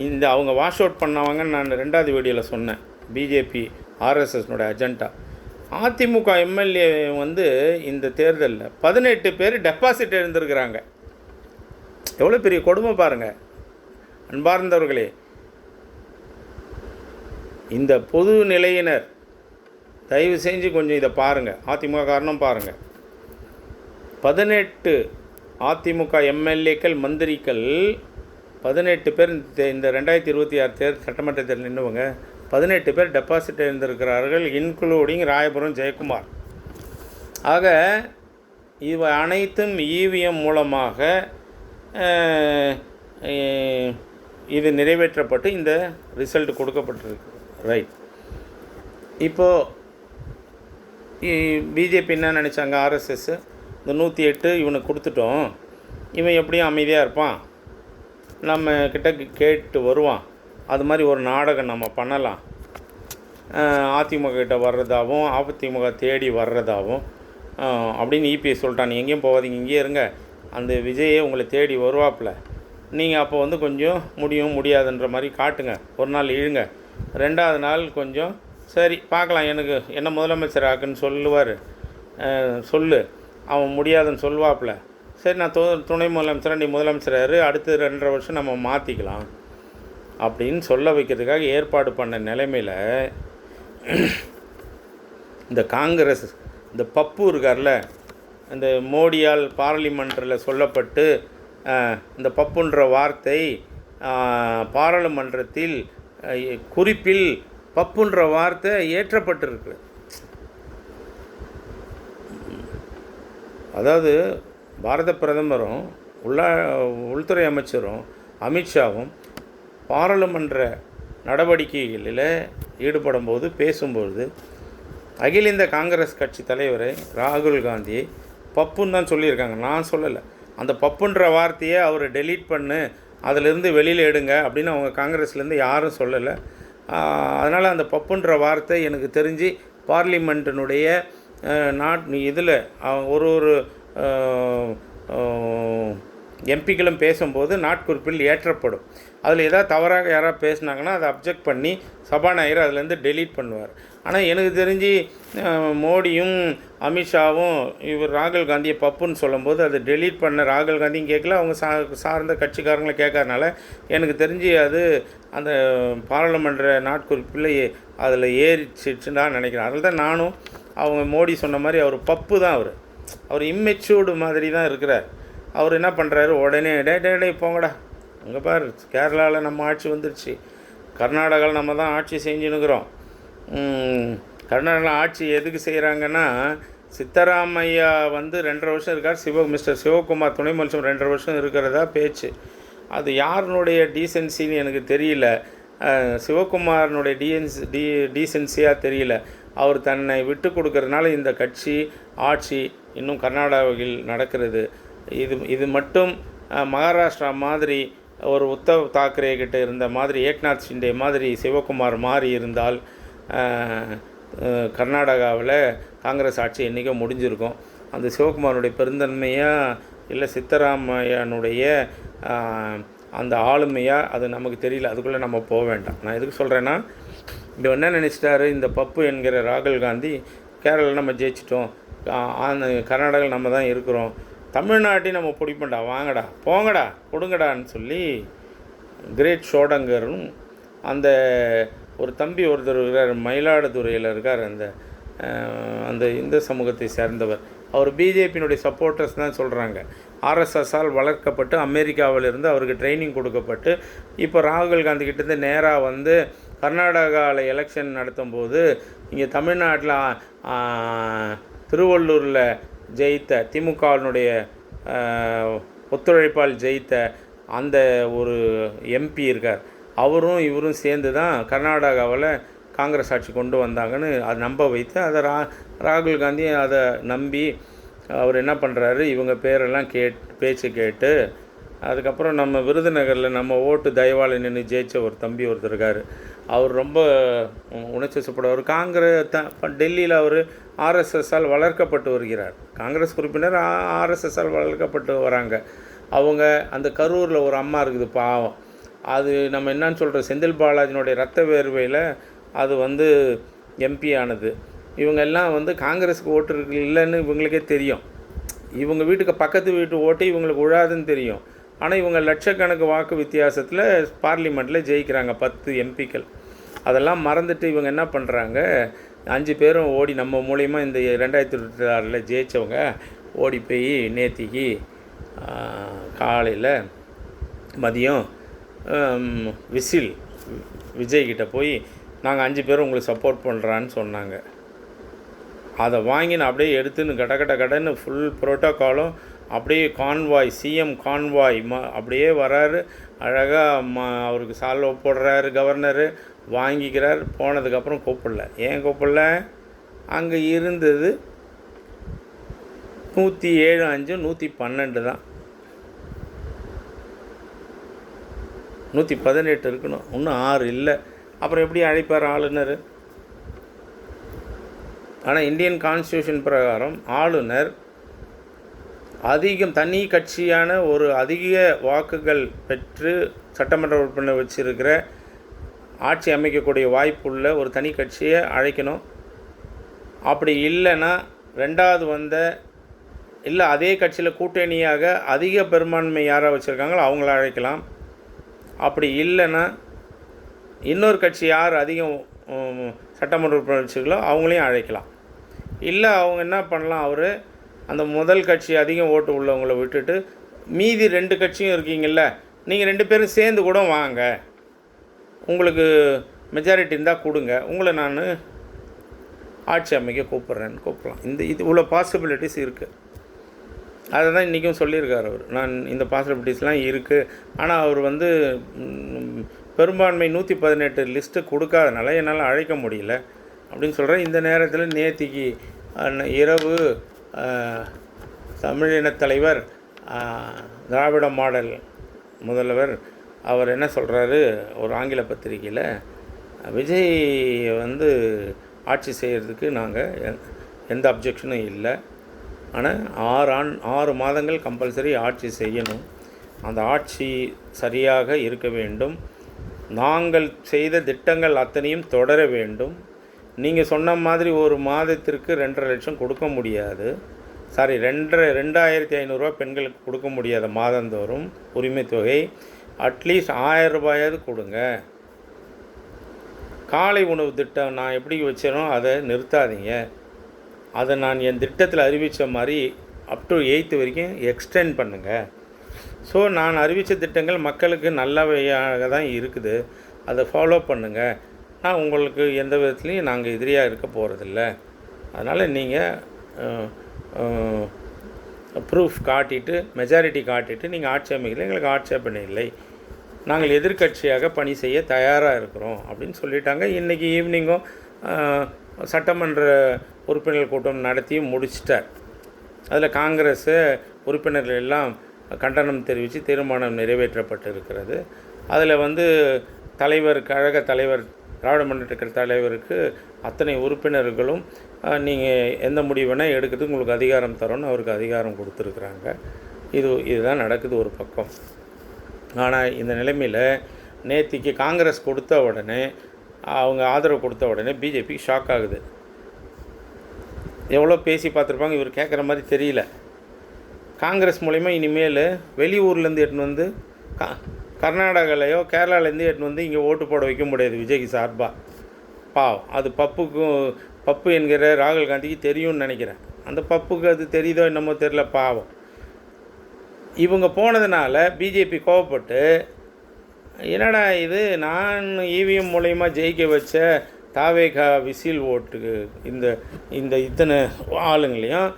Speaker 1: இந்த அவங்க வாஷ் அவுட் பண்ணவங்கன்னு நான் 2வது வீடியோவில் சொன்னேன், பிஜேபி ஆர்எஸ்எஸ்னுடைய அஜெண்டா. அதிமுக எம்எல்ஏ வந்து இந்த தேர்தலில் 18 பேர் டெபாசிட் எழுந்திருக்கிறாங்க. எவ்வளோ பெரிய கொடுமை பாருங்கள். அன்பார்ந்தவர்களே, இந்த பொது நிலையினர் தயவு செஞ்சு கொஞ்சம் இதை பாருங்கள், அதிமுக காரணம் பாருங்கள். 18 அதிமுக எம்எல்ஏக்கள், மந்திரிகள் 18 பேர் இந்த 2026 சட்டமன்ற தேர்தல் நின்றுவங்க 18 பேர் டெபாசிட் எழுந்திருக்கிறார்கள், இன்க்ளூடிங் ராயபுரம் ஜெயக்குமார். ஆக இவை அனைத்தும் இவிஎம் மூலமாக இது நிறைவேற்றப்பட்டு இந்த ரிசல்ட் கொடுக்கப்பட்டிருக்கு. ரைட். இப்போது பிஜேபி என்ன நினச்சாங்க, ஆர்எஸ்எஸ் இந்த 108 இவனுக்கு கொடுத்துட்டோம், இவன் எப்படியும் அமைதியாக இருப்பான், நம்ம கிட்ட கேட்டு வருவான், அது மாதிரி ஒரு நாடகம் நம்ம பண்ணலாம், அதிமுக கிட்ட வர்றதாகவும் அதிமுக தேடி வர்றதாகவும் அப்படின்னு இபிஎஸ் சொல்லிட்டான். நீங்கள் எங்கேயும் போகாதீங்க, இங்கேயே இருங்க, அந்த விஜயே உங்களை தேடி வருவாப்பில், நீங்கள் அப்போ வந்து கொஞ்சம் முடியாதுன்ற மாதிரி காட்டுங்க, ஒரு நாள் இழுங்க, 2வது நாள் கொஞ்சம் சரி பார்க்கலாம், எனக்கு என்ன முதலமைச்சர் ஆக்குன்னு சொல்லுவார், சொல்லு, அவன் முடியாதுன்னு சொல்லுவாப்பில், சரி நான் துணை முதலமைச்சராக நீ முதலமைச்சராரு, அடுத்து 2.5 வருஷம் நம்ம மாற்றிக்கலாம் அப்படின்னு சொல்ல வைக்கிறதுக்காக ஏற்பாடு பண்ண நிலைமையில் இந்த காங்கிரஸ் இந்த பப்பு இருக்கார்ல, இந்த மோடியால் பார்லிமெண்ட்டில் சொல்லப்பட்டு இந்த பப்புன்ற வார்த்தை பாராளுமன்றத்தில் குறிப்பில் பப்புன்ற வார்த்தை ஏற்றப்பட்டிருக்கு. அதாவது பாரத பிரதமரும் உள்துறை அமைச்சரும் அமித்ஷாவும் பாராளுமன்ற நடவடிக்கைகளில் ஈடுபடும் போது பேசும்பொழுது அகில இந்திய காங்கிரஸ் கட்சி தலைவர் ராகுல் காந்தி பப்புன்னு தான் சொல்லியிருக்காங்க, நான் சொல்லலை. அந்த பப்புன்ற வார்த்தையை அவர் டெலீட் பண்ணு, அதிலிருந்து வெளியில் எடுங்க அப்படின்னு அவங்க காங்கிரஸ்லேருந்து யாரும் சொல்லலை. அதனால் அந்த பப்புன்ற வார்த்தை எனக்கு தெரிஞ்சு பார்லிமெண்ட்டினுடைய இதில் ஒரு எம்பிக்களும் பேசும்போது நாட்குறிப்பில் ஏற்றப்படும். அதில் ஏதாவது தவறாக யாராவது பேசுனாங்கன்னா அதை அப்ஜெக்ட் பண்ணி சபாநாயகர் அதிலேருந்து டெலீட் பண்ணுவார். ஆனால் எனக்கு தெரிஞ்சு மோடியும் அமித்ஷாவும் இவர் ராகுல் காந்தியை பப்புன்னு சொல்லும்போது அதை டெலீட் பண்ண ராகுல் காந்தியும் கேட்கல, அவங்க சார்ந்த கட்சிக்காரங்களை கேட்கறதுனால எனக்கு தெரிஞ்சு அது அந்த பாராளுமன்ற நாட்குறிப்பில் அதில் ஏறிச்சிச்சுன்னு தான் நினைக்கிறேன். அதில் தான் நானும் அவங்க மோடி சொன்ன மாதிரி அவர் பப்பு தான், அவர் இம்மெச்சூர்டு மாதிரி தான் இருக்கிறார். அவர் என்ன பண்ணுறாரு, உடனே டே போங்கடா, அங்கே பாரு கேரளாவில் நம்ம ஆட்சி வந்துடுச்சு, கர்நாடகாவில் நம்ம தான் ஆட்சி செஞ்சுன்னுக்குறோம். கர்நாடகாவில் ஆட்சி எதுக்கு செய்கிறாங்கன்னா, சித்தராமையா வந்து 2.5 வருஷம் இருக்கார், மிஸ்டர் சிவகுமார் துணை முதலமைச்சர் 2.5 வருஷம் இருக்கிறதா பேச்சு. அது யாருனுடைய டீசென்சின்னு எனக்கு தெரியல, சிவகுமாரனுடைய டீசென்சியாக தெரியல. அவர் தன்னை விட்டு கொடுக்கறதுனால இந்த கட்சி ஆட்சி இன்னும் கர்நாடகாவில் நடக்கிறது. இது மட்டும் மகாராஷ்டிரா மாதிரி ஒரு உத்தவ் தாக்கரே கிட்ட இருந்த மாதிரி, ஏக்நாத் ஷிண்டே மாதிரி சிவகுமார் மாறி இருந்தால் கர்நாடகாவில் காங்கிரஸ் ஆட்சி என்றைக்கோ முடிஞ்சிருக்கும். அந்த சிவகுமாரனுடைய பெருந்தன்மையாக இல்லை சித்தராமையனுடைய அந்த ஆளுமையாக அது நமக்கு தெரியல, அதுக்குள்ளே நம்ம போக வேண்டாம். நான் எதுக்கு சொல்கிறேன்னா, இப்போ என்ன நினச்சிட்டாரு இந்த பப்பு என்கிற ராகுல் காந்தி, கேரளாவில் நம்ம ஜெயிச்சிட்டோம், கர்நாடகாவில் நம்ம தான் இருக்கிறோம், தமிழ்நாட்டையும் நம்ம பிடிப்பண்டா, வாங்கடா போங்கடா கொடுங்கடான்னு சொல்லி கிரேட் ஷோடங்கரும் அந்த ஒரு தம்பி ஒருத்தர் இருக்கார், மயிலாடுதுறையில் இருக்கார், அந்த இந்து சமூகத்தை சேர்ந்தவர். அவர் பிஜேபியினுடைய சப்போர்ட்டர்ஸ் தான் சொல்கிறாங்க. ஆர்எஸ்எஸ்ஸால் வளர்க்கப்பட்டு அமெரிக்காவிலிருந்து அவருக்கு ட்ரைனிங் கொடுக்கப்பட்டு இப்போ ராகுல் காந்தி கிட்டேருந்து நேராக வந்து கர்நாடகாவில் எலெக்ஷன் நடத்தும் போது இங்கே தமிழ்நாட்டில் திருவள்ளூரில் ஜெயித்த திமுகவினுடைய ஒத்துழைப்பால் ஜெயித்த அந்த ஒரு எம்பி இருக்கார், அவரும் இவரும் சேர்ந்து தான் கர்நாடகாவில் காங்கிரஸ் ஆட்சி கொண்டு வந்தாங்கன்னு அதை நம்ப வைத்து அதை ராகுல் காந்தி அதை நம்பி அவர் என்ன பண்ணுறாரு, இவங்க பேரெல்லாம் பேச்சு கேட்டு அதுக்கப்புறம் நம்ம விருதுநகரில் நம்ம ஓட்டு தயவாளி நின்று ஜெயிச்ச ஒரு தம்பி ஒருத்தர் இருக்கார், அவர் ரொம்ப உணர்ச்சிப்படுவார். டெல்லியில் அவர் ஆர்எஸ்எஸ்ஸால் வளர்க்கப்பட்டு வருகிறார், காங்கிரஸ் உறுப்பினர் ஆர்எஸ்எஸ்ஸால் வளர்க்கப்பட்டு வராங்க. அவங்க அந்த கரூரில் ஒரு அம்மா இருக்குது பாவம், அது நம்ம என்னன்னு சொல்கிற செந்தில் பாலாஜினுடைய ரத்த வேர்வையில் அது வந்து எம்பி ஆனது. இவங்க எல்லாம் வந்து காங்கிரஸுக்கு ஓட்டு இருக்கு இல்லைன்னு இவங்களுக்கே தெரியும், இவங்க வீட்டுக்கு பக்கத்து வீட்டு ஓட்டு இவங்களுக்கு விழாதுன்னு தெரியும். ஆனால் இவங்க லட்சக்கணக்கு வாக்கு வித்தியாசத்தில் பார்லிமெண்ட்டில் ஜெயிக்கிறாங்க 10 எம்பிக்கள். அதெல்லாம் மறந்துட்டு இவங்க என்ன பண்ணுறாங்க, 5 பேரும் ஓடி நம்ம மூலிமா இந்த 2026 ஜெயித்தவங்க ஓடி போய் நேத்திக்கு காலையில் மதியம் விஜய்கிட்ட போய் நாங்கள் 5 பேரும் உங்களுக்கு சப்போர்ட் பண்ணுறான்னு சொன்னாங்க. அதை வாங்கி நான் அப்படியே எடுத்துன்னு கடன்னு ஃபுல் ப்ரோட்டோக்காலும் அப்படியே கான்வாய் சிஎம் கான்வாய் அப்படியே வராரு, அழகாக அவருக்கு சால்வை போடுறாரு கவர்னரு, வாங்கிக்கிறார். போனதுக்கப்புறம் கூப்பிடல. ஏன் கூப்பிடல, அங்கே இருந்தது 107 5 112 தான், 118 இருக்கணும், இன்னும் 6 இல்லை. அப்புறம் எப்படி அழைப்பார் ஆளுநர்? ஆனால் இந்தியன் கான்ஸ்டியூஷன் பிரகாரம் ஆளுநர் தனி கட்சியான ஒரு அதிக வாக்குகள் பெற்று சட்டமன்ற உறுப்பினர் வச்சிருக்கிற ஆட்சி அமைக்கக்கூடிய வாய்ப்புள்ள ஒரு தனி கட்சியை அழைக்கணும். அப்படி இல்லைன்னா 2வது இல்லை அதே கட்சியில் கூட்டணியாக அதிக பெரும்பான்மை யாராக வச்சுருக்காங்களோ அவங்கள அழைக்கலாம். அப்படி இல்லைன்னா இன்னொரு கட்சி யார் அதிகம் சட்டமன்ற உறுப்பினர் வச்சுருக்கோ அவங்களையும் அழைக்கலாம். இல்லை அவங்க என்ன பண்ணலாம், அவர் அந்த முதல் கட்சி அதிகம் ஓட்டு உள்ளவங்கள விட்டுட்டு மீதி 2 கட்சியும் இருக்கீங்கள்ல, நீங்கள் 2 பேரும் சேர்ந்து கூட வாங்க, உங்களுக்கு மெஜாரிட்டி இருந்தால் கொடுங்க, உங்களை நான் ஆட்சி அமைக்க கூப்பிட்றேன்னு கூப்பிடலாம். இது இவ்வளோ பாசிபிலிட்டிஸ் இருக்குது. அதை தான் இன்றைக்கும் சொல்லியிருக்கார் அவர். நான் இந்த பாசிபிலிட்டிஸ்லாம் இருக்குது. ஆனால் அவர் வந்து பெரும்பான்மை 118 லிஸ்ட்டு கொடுக்காதனால என்னால் அழைக்க முடியல அப்படின்னு சொல்கிறேன். இந்த நேரத்தில் நேத்திக்கு இரவு தமிழினத் தலைவர், திராவிட மாடல் முதல்வர் அவர் என்ன சொல்கிறாரு, ஒரு ஆங்கில பத்திரிகையில், விஜய் வந்து ஆட்சி செய்கிறதுக்கு நாங்கள் எந்த அப்ஜெக்ஷனும் இல்லை, ஆனால் 6 மாதங்கள் கம்பல்சரி ஆட்சி செய்யணும், அந்த ஆட்சி சரியாக இருக்க வேண்டும், நாங்கள் செய்த திட்டங்கள் அத்தனையும் தொடர வேண்டும், நீங்கள் சொன்ன மாதிரி ஒரு மாதத்திற்கு 2.5 லட்சம் கொடுக்க முடியாது, சாரி 2,500 பெண்களுக்கு கொடுக்க முடியாத மாதந்தோறும் உரிமை தொகை, அட்லீஸ்ட் 1000 ரூபாயாவது கொடுங்க, காலை உணவு திட்டம் நான் எப்படி வச்சேனோ அதை நிறுத்தாதீங்க, அதை நான் என் திட்டத்தில் அறிவித்த மாதிரி அப் டு 8th வரைக்கும் எக்ஸ்டெண்ட் பண்ணுங்கள். ஸோ நான் அறிவித்த திட்டங்கள் மக்களுக்கு நல்லவையாக தான் இருக்குது, அதை ஃபாலோ பண்ணுங்கள், நான் உங்களுக்கு எந்த விதத்துலையும் நாங்கள் எதிரியாக இருக்க போகிறதில்ல, அதனால் நீங்கள் ப்ரூஃப் காட்டிட்டு மெஜாரிட்டி காட்டிட்டு நீங்கள் ஆட்சி அமைக்கல, எங்களுக்கு ஆட்சேபனை இல்லை, நாங்கள் எதிர்க்கட்சியாக பணி செய்ய தயாராக இருக்கிறோம் அப்படின்னு சொல்லிட்டாங்க. இன்றைக்கி ஈவினிங்கும் சட்டமன்ற உறுப்பினர்கள் கூட்டம் நடத்தியும் முடிச்சிட்டார். அதில் காங்கிரஸ் உறுப்பினர்கள் எல்லாம் கண்டனம் தெரிவித்து தீர்மானம் நிறைவேற்றப்பட்டு இருக்கிறது. அதில் வந்து தலைவர், கழக தலைவர், திராவிட முன்னேற்ற தலைவருக்கு அத்தனை உறுப்பினர்களும் நீங்கள் எந்த முடிவுனா எடுக்கிறதுக்கு உங்களுக்கு அதிகாரம் தரோன்னு அவருக்கு அதிகாரம் கொடுத்துருக்குறாங்க. இதுதான் நடக்குது ஒரு பக்கம். ஆனால் இந்த நிலைமையில் நேத்திக்கு காங்கிரஸ் கொடுத்த உடனே, அவங்க ஆதரவு கொடுத்த உடனே பிஜேபி ஷாக் ஆகுது. எவ்வளோ பேசி பார்த்துருப்பாங்க, இவர் கேட்குற மாதிரி தெரியல. காங்கிரஸ் மூலிமா இனிமேல் வெளியூர்லேருந்து எட்டுன்னு வந்து கர்நாடகாலையோ கேரளாலேருந்து எட்டுன்னு வந்து இங்கே ஓட்டு போட வைக்க முடியாது விஜய்க்கு சார்பாக. பாவம், அது பப்பு என்கிற ராகுல் காந்திக்கு தெரியும்னு நினைக்கிறேன். அந்த பப்புக்கு அது தெரியுதோ என்னமோ தெரியல, பாவம். இவங்க போனதுனால பிஜேபி கோவப்பட்டு, என்னடா இது, நான் இவிஎம் மூலயமா ஜெயிக்க வச்ச தாவேகா விசில் ஓட்டுக்கு இந்த இத்தனை ஆளுங்களையும்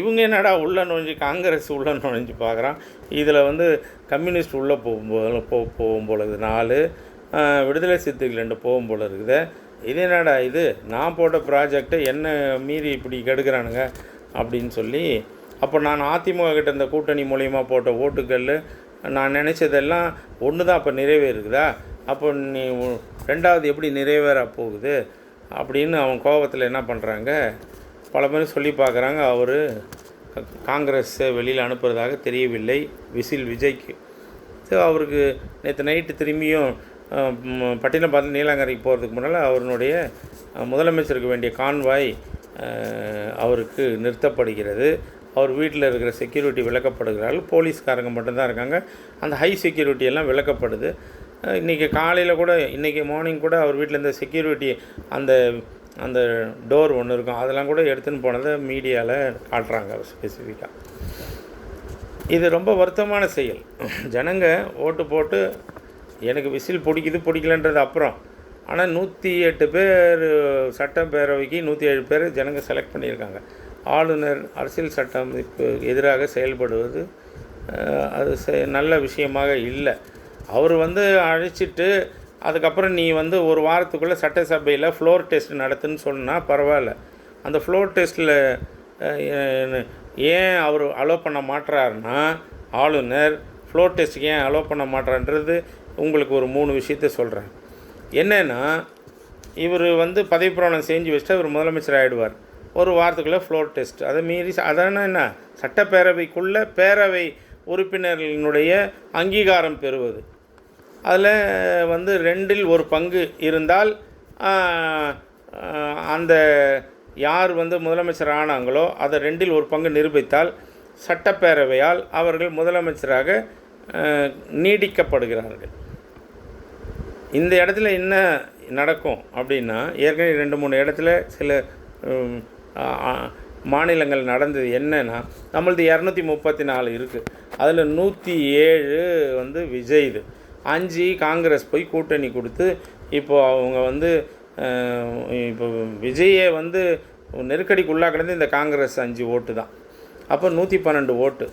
Speaker 1: இவங்க என்னடா உள்ளே நுழைஞ்சு காங்கிரஸ் உள்ளே நுழைஞ்சு பார்க்குறான். இதில் வந்து கம்யூனிஸ்ட் உள்ளே போகும் போல இருக்குது, 4 விடுதலை சிறுத்தைகள் 2 போகும் போல் இருக்குது. இது என்னடா இது, நான் போட்ட ப்ராஜெக்டை என்ன மீறி இப்படி கெடுக்கிறானுங்க அப்படின்னு சொல்லி, அப்போ நான் அதிமுக கிட்ட இந்த கூட்டணி மூலயமா போட்ட ஓட்டுக்கள் நான் நினச்சதெல்லாம் ஒன்று தான் அப்போ நிறைவேறுக்குதா, அப்போ நீ 2வது எப்படி நிறைவேற போகுது அப்படின்னு அவன் கோபத்தில் என்ன பண்ணுறாங்க, பல பேர் சொல்லி பார்க்குறாங்க. அவர் காங்கிரஸை வெளியில் அனுப்புறதாக தெரியவில்லை விஜய்க்கு. ஸோ அவருக்கு நேற்று நைட்டு திரும்பியும் பட்டினப்பாளையம் நீலாங்கரைக்கு போகிறதுக்கு முன்னால் அவருடைய முதலமைச்சருக்கு வேண்டிய கான்வாய் அவருக்கு நிறுத்தப்படுகிறது. அவர் வீட்டில் இருக்கிற செக்யூரிட்டி விலக்கப்படுகிறார்கள், போலீஸ்காரங்க மட்டும்தான் இருக்காங்க, அந்த ஹை செக்யூரிட்டி எல்லாம் விலக்கப்படுது. இன்றைக்கி காலையில் கூட, இன்றைக்கி மார்னிங் கூட அவர் வீட்டில் இருந்த செக்யூரிட்டி அந்த டோர் ஒன்று இருக்கும், அதெல்லாம் கூட எடுத்துன்னு போனதை மீடியாவில் காட்டுறாங்க ஸ்பெசிஃபிக்காக. இது ரொம்ப வருத்தமான செயல். ஜனங்க ஓட்டு போட்டு எனக்கு விசில் பிடிக்கலன்றது அப்புறம், ஆனால் 108 பேர் சட்டப்பேரவைக்கு 107 பேர் ஜனங்க செலக்ட் பண்ணியிருக்காங்க. ஆளுநர் அரசியல் சட்டம் இப்போ எதிராக செயல்படுவது அது நல்ல விஷயமாக இல்லை. அவர் வந்து அழைச்சிட்டு அதுக்கப்புறம் நீ வந்து ஒரு வாரத்துக்குள்ளே சட்டசபையில் ஃப்ளோர் டெஸ்ட் நடத்துன்னு சொன்னால் பரவாயில்ல. அந்த ஃப்ளோர் டெஸ்ட்டில் ஏன் அவர் அலோவ் பண்ண மாட்டுறாருன்னா, ஆளுநர் ஃப்ளோர் டெஸ்ட்டுக்கு ஏன் அலோவ் பண்ண மாட்டுறான்றது உங்களுக்கு ஒரு 3 விஷயத்த சொல்கிறேன். என்னென்னா, இவர் வந்து பதவி பிரமாணம் செஞ்சு வச்சுட்டு இவர் முதலமைச்சர் ஆகிடுவார். ஒரு வாரத்துக்குள்ளே ஃப்ளோர் டெஸ்ட், அதை மீறி அதான என்ன சட்டப்பேரவைக்குள்ளே பேரவை உறுப்பினர்களினுடைய அங்கீகாரம் பெறுவது. அதில் வந்து 2இல் 1 பங்கு இருந்தால் அந்த யார் வந்து முதலமைச்சர் ஆனாங்களோ அதை 2இல் 1 பங்கு நிரூபித்தால் சட்டப்பேரவையால் அவர்கள் முதலமைச்சராக நீடிக்கப்படுகிறார்கள். இந்த இடத்துல என்ன நடக்கும் அப்படின்னா, ஏற்கனவே 2-3 இடத்துல சில மாநிலங்கள் நடந்தது என்னென்னா, நம்மளது 234 இருக்குது. அதில் 107 வந்து விஜய்து, 5 காங்கிரஸ் போய் கூட்டணி கொடுத்து இப்போது அவங்க வந்து இப்போ விஜயை வந்து நெருக்கடிக்கு உள்ளாக்கினது இந்த காங்கிரஸ் 5 ஓட்டு தான். அப்போ 112 ஓட்டு.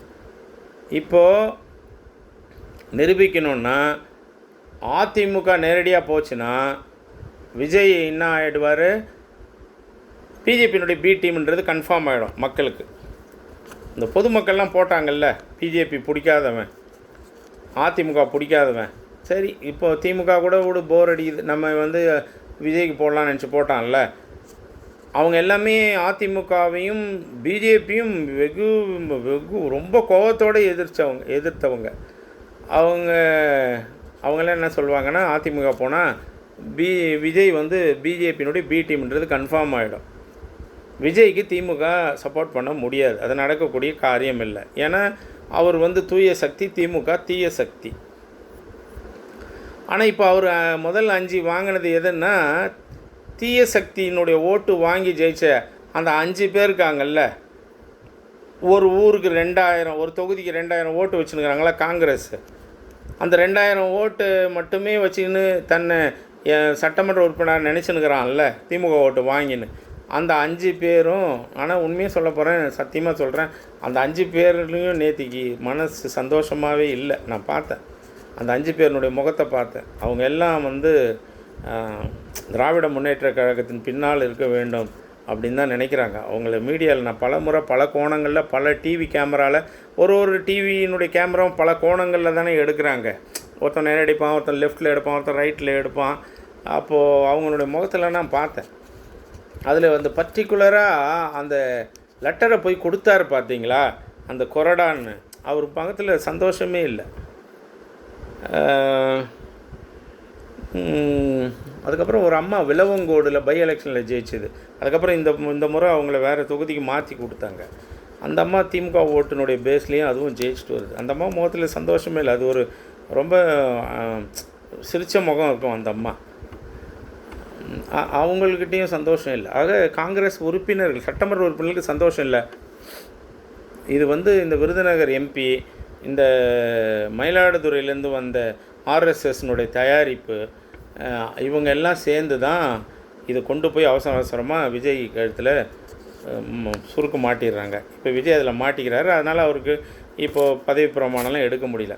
Speaker 1: இப்போது நிரூபிக்கணுன்னா அதிமுக நேரடியாக போச்சுன்னா விஜய் என்ன ஆகிடுவார், பிஜேபியினுடைய பி டீம்ன்றது கன்ஃபார்ம் ஆகிடும் மக்களுக்கு. இந்த பொதுமக்கள்லாம் போட்டாங்கல்ல, பிஜேபி பிடிக்காதவன், அதிமுக பிடிக்காதவன், சரி இப்போ திமுக கூட போர் அடிக்குது, நம்ம வந்து விஜய்க்கு போடலான்னு நினச்சி போட்டான்ல, அவங்க எல்லாமே அதிமுகவையும் பிஜேபியும் வெகு வெகு ரொம்ப கோபத்தோடு எதிர்த்தவங்க. அவங்களாம் என்ன சொல்லுவாங்கன்னா, அதிமுக போனால் விஜய் வந்து பிஜேபியினுடைய பி டீம்ன்றது கன்ஃபார்ம் ஆகிடும். விஜய்க்கு திமுக சப்போர்ட் பண்ண முடியாது, அது நடக்கக்கூடிய காரியம் இல்லை. ஏன்னா அவர் வந்து தூய சக்தி, திமுக தீய சக்தி. ஆனால் இப்போ அவர் முதல் 5 வாங்கினது எதுன்னா, தீய சக்தியினுடைய ஓட்டு வாங்கி ஜெயிச்ச அந்த 5 பேர் இருக்காங்கல்ல, ஒரு ஊருக்கு 2000, ஒரு தொகுதிக்கு 2000 ஓட்டு வச்சுருக்கிறாங்களா காங்கிரஸ். அந்த 2000 ஓட்டு மட்டுமே வச்சுக்கின்னு தன்னை சட்டமன்ற உறுப்பினர் நினச்சினுக்கிறான்ல, திமுக ஓட்டு வாங்கின்னு அந்த 5 பேரும். ஆனால் உண்மையாக சொல்ல போகிறேன், சத்தியமாக சொல்கிறேன், அந்த 5 பேர்லேயும் நேற்றுக்கு மனசு சந்தோஷமாகவே இல்லை. நான் பார்த்தேன், அந்த 5 பேருனுடைய முகத்தை பார்த்தேன். அவங்க எல்லாம் வந்து திராவிட முன்னேற்ற கழகத்தின் பின்னால் இருக்க வேண்டும் அப்படின்னு தான் நினைக்கிறாங்க. அவங்கள மீடியாவில் நான் பல முறை பல கோணங்களில் பல டிவி கேமராவில் ஒரு டிவியினுடைய கேமராவும் பல கோணங்களில் தானே எடுக்கிறாங்க. ஒருத்தன் நேரம் எடுப்பான், ஒருத்தன் லெஃப்ட்டில் எடுப்பான், ஒருத்தன் ரைட்டில் எடுப்பான். அப்போது அவங்களுடைய முகத்தில் நான் பார்த்தேன். அதில் வந்து பர்டிகுலராக அந்த லெட்டரை போய் கொடுத்தாரு பார்த்தீங்களா, அந்த கொறடான்னு, அவர் பக்கத்தில் சந்தோஷமே இல்லை. அதுக்கப்புறம் ஒரு அம்மா விலவங்கோடில் பை எலெக்ஷனில் ஜெயிச்சது. அதுக்கப்புறம் இந்த முறை அவங்கள வேறு தொகுதிக்கு மாற்றி கொடுத்தாங்க. அந்த அம்மா திமுக ஓட்டுனுடைய பேஸ்லேயும் அதுவும் ஜெயிச்சுட்டு வருது. அந்த அம்மா முகத்தில் சந்தோஷமே இல்லை, அது ஒரு ரொம்ப சிரித்த முகம் இருக்கும் அந்த அம்மா. அவங்கக்கிட்டேயும் சந்தோஷம் இல்லை. ஆக காங்கிரஸ் உறுப்பினர்கள், சட்டமன்ற உறுப்பினர்களுக்கு சந்தோஷம் இல்லை. இது வந்து இந்த விருதுநகர் எம்பி, இந்த மயிலாடுதுறையிலேருந்து வந்த ஆர்எஸ்எஸ்னுடைய தயாரிப்பு, இவங்க எல்லாம் சேர்ந்து தான் இதை கொண்டு போய் அவசரமாக விஜய் கழுத்தில் சுருக்கு மாட்டிடுறாங்க. இப்போ விஜய் அதில் மாட்டிக்கிறாரு. அதனால் அவருக்கு இப்போது பதவி பிரமாணம்லாம் எடுக்க முடியல.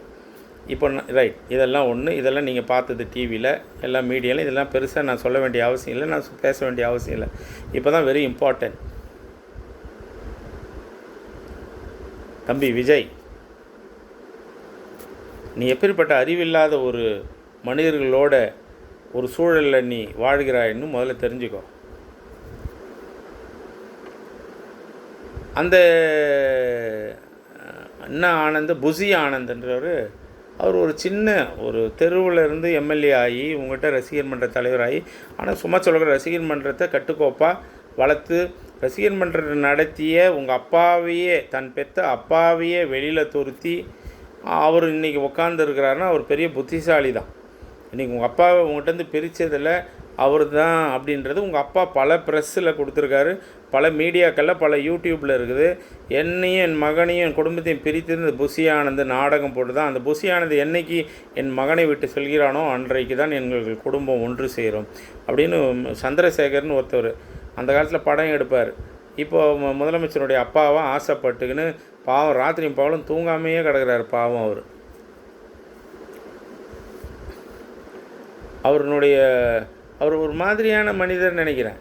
Speaker 1: இப்போ ரைட், இதெல்லாம் ஒன்று, இதெல்லாம் நீங்கள் பார்த்தது டிவியில் எல்லாம் மீடியாவில், இதெல்லாம் பெருசாக நான் சொல்ல வேண்டிய அவசியம் இல்லை, நான் பேச வேண்டிய அவசியம் இல்லை. இப்போ தான் வெரி இம்பார்ட்டன்ட். தம்பி விஜய், நீ எப்படிப்பட்ட அறிவில்லாத ஒரு மனிதர்களோட ஒரு சூழலில் நீ வாழ்கிறாயின்னு முதல்ல தெரிஞ்சுக்கோ. அந்த அண்ணா ஆனந்த், புசி ஆனந்த்ன்றவர், அவர் ஒரு சின்ன ஒரு தெருவில் இருந்து எம்எல்ஏ ஆகி உங்கள்கிட்ட ரசிகர் மன்ற தலைவராகி, ஆனால் சும்மா சொல்கிற ரசிகர் மன்றத்தை கட்டுக்கோப்பாக வளர்த்து ரசிகர் மன்றத்தை நடத்திய உங்கள் அப்பாவையே, தன் பெற்ற அப்பாவையே வெளியில் துருத்தி அவர் இன்றைக்கி உட்காந்துருக்கிறாருன்னா அவர் பெரிய புத்திசாலி தான். இன்றைக்கி உங்கள் அப்பாவை உங்கள்கிட்டருந்து பிரித்ததில் அவர் தான் அப்படின்றது உங்கள் அப்பா பல ப்ரெஸ்ஸில் கொடுத்துருக்காரு, பல மீடியாக்களில், பல யூடியூப்பில் இருக்குது. என்னையும் என் மகனையும் என் குடும்பத்தையும் பிரித்து இந்த புசி ஆனந்த் நாடகம் போட்டு தான், அந்த புசி ஆனந்த் என்னைக்கு என் மகனை விட்டு செல்கிறானோ அன்றைக்கு தான் எங்கள் குடும்பம் ஒன்று சேரும் அப்படின்னு சந்திரசேகர்னு ஒருத்தவர் அந்த காலத்தில் படம் எடுப்பார். இப்போது முதலமைச்சருடைய அப்பாவாக ஆசைப்பட்டுக்குன்னு பாவம் ராத்திரியும் பகலும் தூங்காமையே கிடக்கிறார் பாவம். அவர் ஒரு மாதிரியான மனிதர் நினைக்கிறேன்.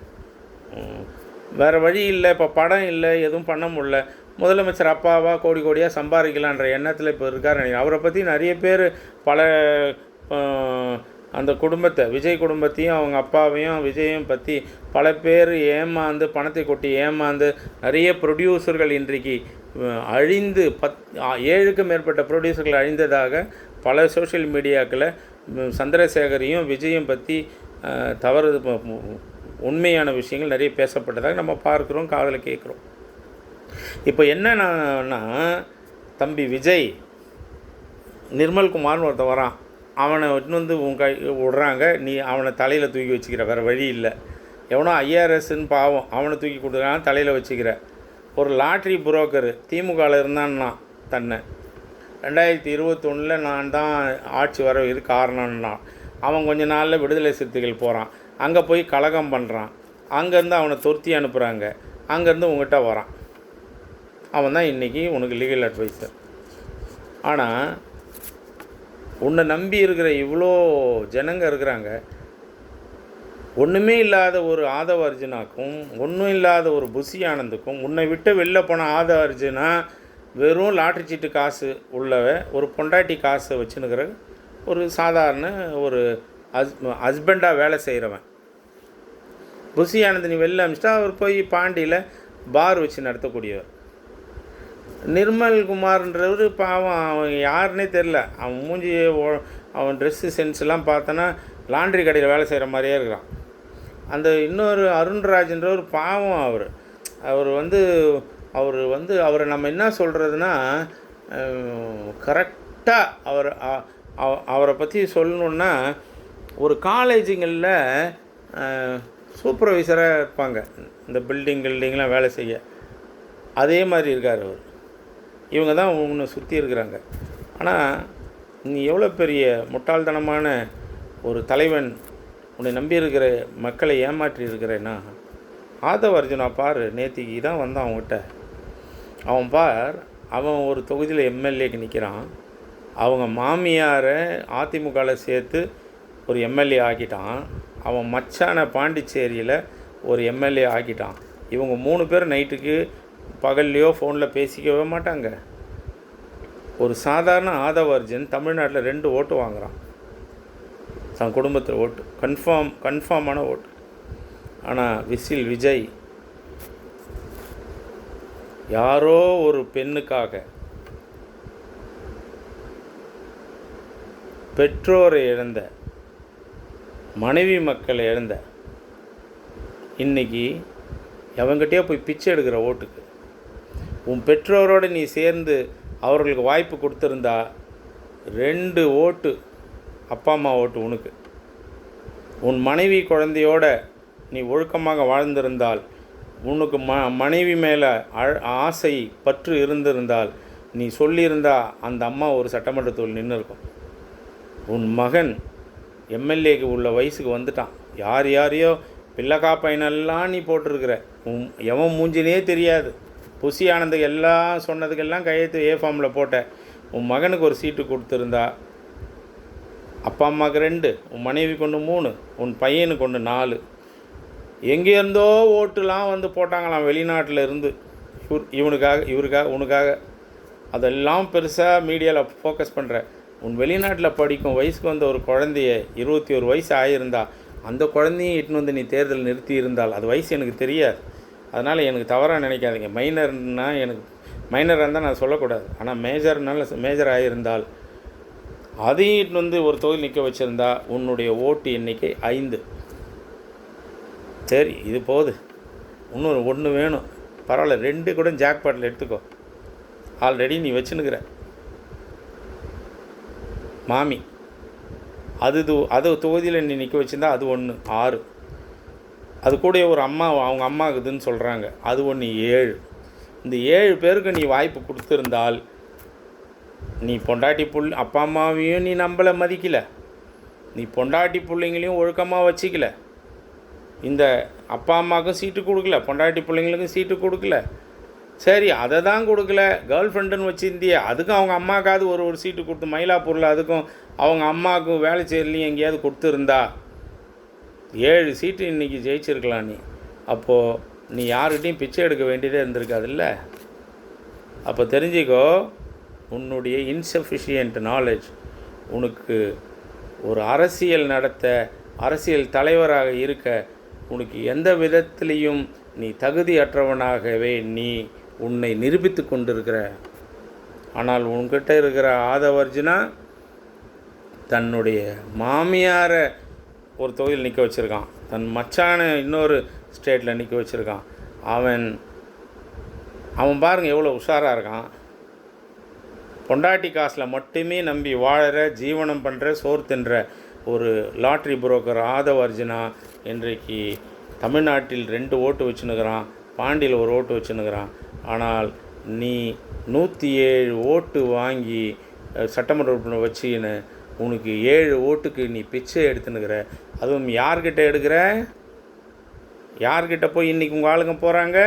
Speaker 1: வேறு வழி இல்லை, இப்போ படம் இல்லை, எதுவும் பண்ண முடியல, முதலமைச்சர் அப்பாவாக கோடி கோடியாக சம்பாதிக்கலான்ற எண்ணத்தில் இப்போ இருக்கார் நினைக்கிறேன். அவரை பற்றி நிறைய பேர் பல அந்த குடும்பத்தை, விஜய் குடும்பத்தையும் அவங்க அப்பாவையும் விஜயையும் பற்றி பல பேர் ஏமாந்து, பணத்தை கொட்டி ஏமாந்து, நிறைய ப்ரொடியூசர்கள் இன்றைக்கு அழிந்து 7க்கும் மேற்பட்ட ப்ரொடியூசர்கள் அழிந்ததாக பல சோஷியல் மீடியாக்களை சந்திரசேகரையும் விஜயும் பற்றி தவறு உண்மையான விஷயங்கள் நிறைய பேசப்பட்டதாக நம்ம பார்க்குறோம், காதில் கேட்குறோம். இப்போ என்னன்னா, தம்பி விஜய், நிர்மல்குமார்னு ஒருத்தன் வரான், அவனை வந்து உன் கை விடுறாங்க, நீ அவனை தலையில் தூக்கி வச்சுக்கிற, வேறு வழி இல்லை. எவனோ ஐஆர்எஸ்ன்னு பாவம் அவனை தூக்கி கொடுக்குறான், தலையில் வச்சுக்கிற ஒரு லாட்ரி புரோக்கரு திமுகவில் இருந்தான்னா தன்னை 2021 நான் தான் ஆட்சி வர இது காரணம்னா அவன் கொஞ்ச நாளில் விடுதலை சிறுத்தைகள் போகிறான், அங்கே போய் கலகம் பண்ணுறான், அங்கேருந்து அவனை துரத்தி அனுப்புகிறாங்க, அங்கேருந்து உங்கள்கிட்ட வரான். அவன் தான் இன்றைக்கி உனக்கு லீகல் அட்வைசர். ஆனால் உன்னை நம்பி இருக்கிற இவ்வளோ ஜனங்க இருக்கிறாங்க. ஒன்றுமே இல்லாத ஒரு ஆதவ அர்ஜுனாக்கும் ஒன்றும் இல்லாத ஒரு புஷி ஆனந்துக்கும் உன்னை விட்டு வெளில போன ஆதவ அர்ஜுனா வெறும் லாட்ரி சீட்டு காசு உள்ளவ, ஒரு பொண்டாட்டி காசை வச்சுன்னுக்கிற ஒரு சாதாரண ஒரு ஹஸ்பண்டாக வேலை செய்கிறவன். புஷி ஆனந்த் நீ வெளில அமிச்சிட்டா அவர் போய் பாண்டியில் பார் வச்சு நடத்தக்கூடியவர். நிர்மல் குமார்ன்றவர் பாவம், அவன் யாருன்னே தெரில. அவன் மூஞ்சி அவன் ட்ரெஸ்ஸு சென்ஸ்லாம் பார்த்தோன்னா லாண்ட்ரி கடையில் வேலை செய்கிற மாதிரியே இருக்கிறான். அந்த இன்னொரு அருண்ராஜ்ன்றவர் பாவம். அவரை நம்ம என்ன சொல்கிறதுனா, கரெக்டாக அவரை பற்றி சொல்லணுன்னா ஒரு காலேஜுங்களில் சூப்பர்வைசராக இருப்பாங்க, இந்த பில்டிங்லாம் வேலை செய்ய, அதே மாதிரி இருக்கார் அவர். இவங்க தான் உன்னை சுற்றி இருக்கிறாங்க. ஆனால் நீ எவ்வளோ பெரிய முட்டாள்தனமான ஒரு தலைவன், உன்னை நம்பியிருக்கிற மக்களை ஏமாற்றி இருக்கிறேன்னா. ஆதவ அர்ஜுனா பார், நேத்திக்கு தான் வந்தான் அவங்ககிட்ட. அவன் பார், அவன் ஒரு தொகுதியில் எம்எல்ஏக்கு நிற்கிறான். அவங்க மாமியாரை அதிமுகவில் சேர்த்து ஒரு எம்எல்ஏ ஆக்கிட்டான். அவன் மச்சான பாண்டிச்சேரியில் ஒரு எம்எல்ஏ ஆக்கிட்டான். இவங்க 3 பேர் நைட்டுக்கு பகல்லையோ ஃபோனில் பேசிக்கவே மாட்டாங்க. ஒரு சாதாரண ஆதவ அர்ஜுன் தமிழ்நாட்டில் 2 ஓட்டு வாங்குகிறான், தன் குடும்பத்தில் ஓட்டு, கன்ஃபார்மான ஓட்டு. ஆனால் விஜய் யாரோ ஒரு பெண்ணுக்காக, பெற்றோரை இழந்த, மனைவி மக்களை இழந்த, இன்றைக்கி எவங்கிட்டே போய் பிச்சை எடுக்கிற ஓட்டுக்கு உன் பெற்றோரோடு நீ சேர்ந்து அவர்களுக்கு வாய்ப்பு கொடுத்துருந்தா 2 ஓட்டு அப்பா அம்மா ஓட்டு உனக்கு. உன் மனைவி குழந்தையோட நீ ஒழுக்கமாக வாழ்ந்திருந்தால், உனக்கு மனைவி மேலே ஆசை பற்று இருந்திருந்தால், நீ சொல்லியிருந்தா அந்த அம்மா ஒரு சட்டமன்றத்தில் நின்று இருக்கும். உன் மகன் எம்எல்ஏக்கு உள்ள வயசுக்கு வந்துட்டான். யாரையோ பிள்ளைக்கா பையனெல்லாம் நீ போட்டிருக்கிற, எவன் மூஞ்சினே தெரியாது. புஷி ஆனந்துக்கு எல்லாம் சொன்னதுக்கெல்லாம் கையெழுத்து ஏ ஃபார்மில் போட்ட. உன் மகனுக்கு ஒரு சீட்டு கொடுத்துருந்தா, அப்பா அம்மாவுக்கு 2, உன் மனைவி கொண்டு 3, உன் பையனுக்கு கொண்டு 4. எங்கேருந்தோ ஓட்டுலாம் வந்து போட்டாங்களாம் வெளிநாட்டில் இருந்து, இவருக்காக உனக்காக. அதெல்லாம் பெருசாக மீடியாவில் ஃபோக்கஸ் பண்ணுற. உன் வெளிநாட்டில் படிக்கும் வயசுக்கு வந்த ஒரு குழந்தைய 21 வயசு ஆகியிருந்தா, அந்த குழந்தையும் இட்டுன்னு வந்து நீ தேர்தல் நிறுத்தி இருந்தால், அது வயசு எனக்கு தெரியாது, அதனால் எனக்கு தவறாக நினைக்காதீங்க. மைனர்னால் எனக்கு மைனராக இருந்தால் நான் சொல்லக்கூடாது. ஆனால் மேஜர் ஆகியிருந்தால் அதையும் இட்டுன்னு வந்து ஒரு தொகுதி நிற்க வச்சுருந்தா உன்னுடைய ஓட்டு எண்ணிக்கை 5. சரி, இது போகுது, இன்னொரு 1 வேணும், பரவாயில்ல, 2 கூட ஜாக்பாட்டில் எடுத்துக்கோ. ஆல்ரெடி நீ வச்சுன்னுக்கிற மாமி, அது தொகுதியில் நீ நிற்க வச்சுருந்தா அது 1 6. அது கூட ஒரு அம்மா அவங்க அம்மாக்குதுன்னு சொல்கிறாங்க, அது 1 7. இந்த 7 பேருக்கு நீ வாய்ப்பு கொடுத்துருந்தால், நீ பொண்டாட்டி அப்பா அம்மாவையும் நீ நம்மளை மதிக்கலை, நீ பொண்டாட்டி பிள்ளைங்களையும் ஒழுக்கமாக வச்சிக்கல, இந்த அப்பா அம்மாவுக்கும் சீட்டு கொடுக்கல, பொண்டாட்டி பிள்ளைங்களுக்கும் சீட்டு கொடுக்கல. சரி, அதை தான் கொடுக்கல, கேர்ள் ஃப்ரெண்டுன்னு வச்சுருந்தியே, அதுக்கும் அவங்க அம்மாவுக்காவது ஒரு சீட்டு கொடுத்து, மயிலாப்பூரில் அதுக்கும் அவங்க அம்மாவுக்கும் வேலை செய்யலையும் எங்கேயாவது கொடுத்துருந்தா 7 சீட்டு இன்றைக்கி ஜெயிச்சிருக்கலாம் நீ. அப்போது நீ யார்கிட்டையும் பிச்சை எடுக்க வேண்டியதே இருந்திருக்காதுல்ல. அப்போ தெரிஞ்சுக்கோ, உன்னுடைய இன்சஃபிஷியன்ட் நாலேஜ் உனக்கு ஒரு அரசியல் நடத்த, அரசியல் தலைவராக இருக்க உனக்கு எந்த விதத்திலையும் நீ தகுதியற்றவனாகவே நீ உன்னை நிரூபித்து கொண்டிருக்கிற. ஆனால் உன்கிட்ட இருக்கிற ஆதவ அர்ஜுனா தன்னுடைய மாமியாரை ஒரு தொகுதியில் நிற்க வச்சுருக்கான், தன் மச்சான இன்னொரு ஸ்டேட்டில் நிற்க வச்சுருக்கான். அவன் பாருங்கள் எவ்வளோ உஷாராக இருக்கான். பொண்டாட்டி காசில் மட்டுமே நம்பி வாழற, ஜீவனம் பண்ணுற, சோறு தின்ற ஒரு லாட்ரி புரோக்கர் ஆதவ அர்ஜுனா இன்றைக்கு தமிழ்நாட்டில் 2 ஓட்டு வச்சுன்னுக்கிறான், பாண்டியில் 1 ஓட்டு வச்சுன்னுக்கிறான். ஆனால் நீ 107 ஓட்டு வாங்கி சட்டமன்ற உறுப்பினர் வச்சுக்கின்னு உனக்கு 7 ஓட்டுக்கு நீ பிச்சை எடுத்துன்னுக்கிற. அதுவும் யார்கிட்ட எடுக்கிற? யார்கிட்ட போய் இன்றைக்கி உங்கள் ஆளுங்க போகிறாங்க?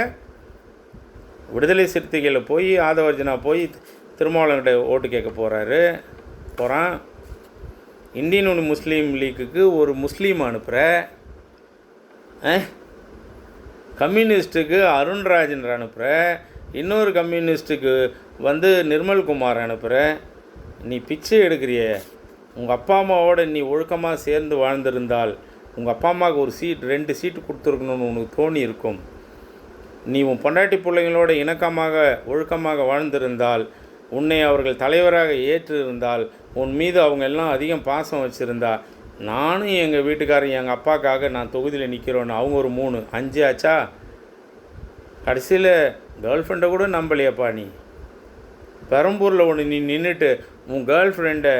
Speaker 1: விடுதலை சிறுத்தைகளில் போய் ஆதவர்ஜனா போய் திருமாவளவன்கிட்ட ஓட்டு கேட்க போகிறான். இந்தியன் முஸ்லீம் லீக்குக்கு ஒரு முஸ்லீம் அனுப்புகிற, கம்யூனிஸ்ட்டுக்கு அருண்ராஜன் அனுப்புகிற, இன்னொரு கம்யூனிஸ்ட்டுக்கு நிர்மல்குமார் அனுப்புகிற. நீ பிச்சை எடுக்கிறிய. உங்கள் அப்பா அம்மாவோட நீ ஒழுக்கமாக சேர்ந்து வாழ்ந்திருந்தால் உங்கள் அப்பா அம்மாவுக்கு ஒரு 2 சீட்டு கொடுத்துருக்கணும்னு உனக்கு தோணி இருக்கும். நீ உன் பொண்டாட்டி பிள்ளைங்களோட இணக்கமாக ஒழுக்கமாக வாழ்ந்திருந்தால், உன்னை அவர்கள் தலைவராக ஏற்றிருந்தால், உன் மீது அவங்க எல்லாம் அதிகம் பாசம் வச்சுருந்தா, நானும் எங்கள் வீட்டுக்காரன் எங்கள் அப்பாக்காக நான் தொகுதியில் நிற்கிறோன்னு அவங்க ஒரு 3 5 ஆச்சா? கடைசியில் கேர்ள் ஃப்ரெண்டை கூட நம்பலையாப்பா நீ. பெரம்பூரில் ஒன்று நீ நின்றுட்டு உன் கேர்ள் ஃப்ரெண்டை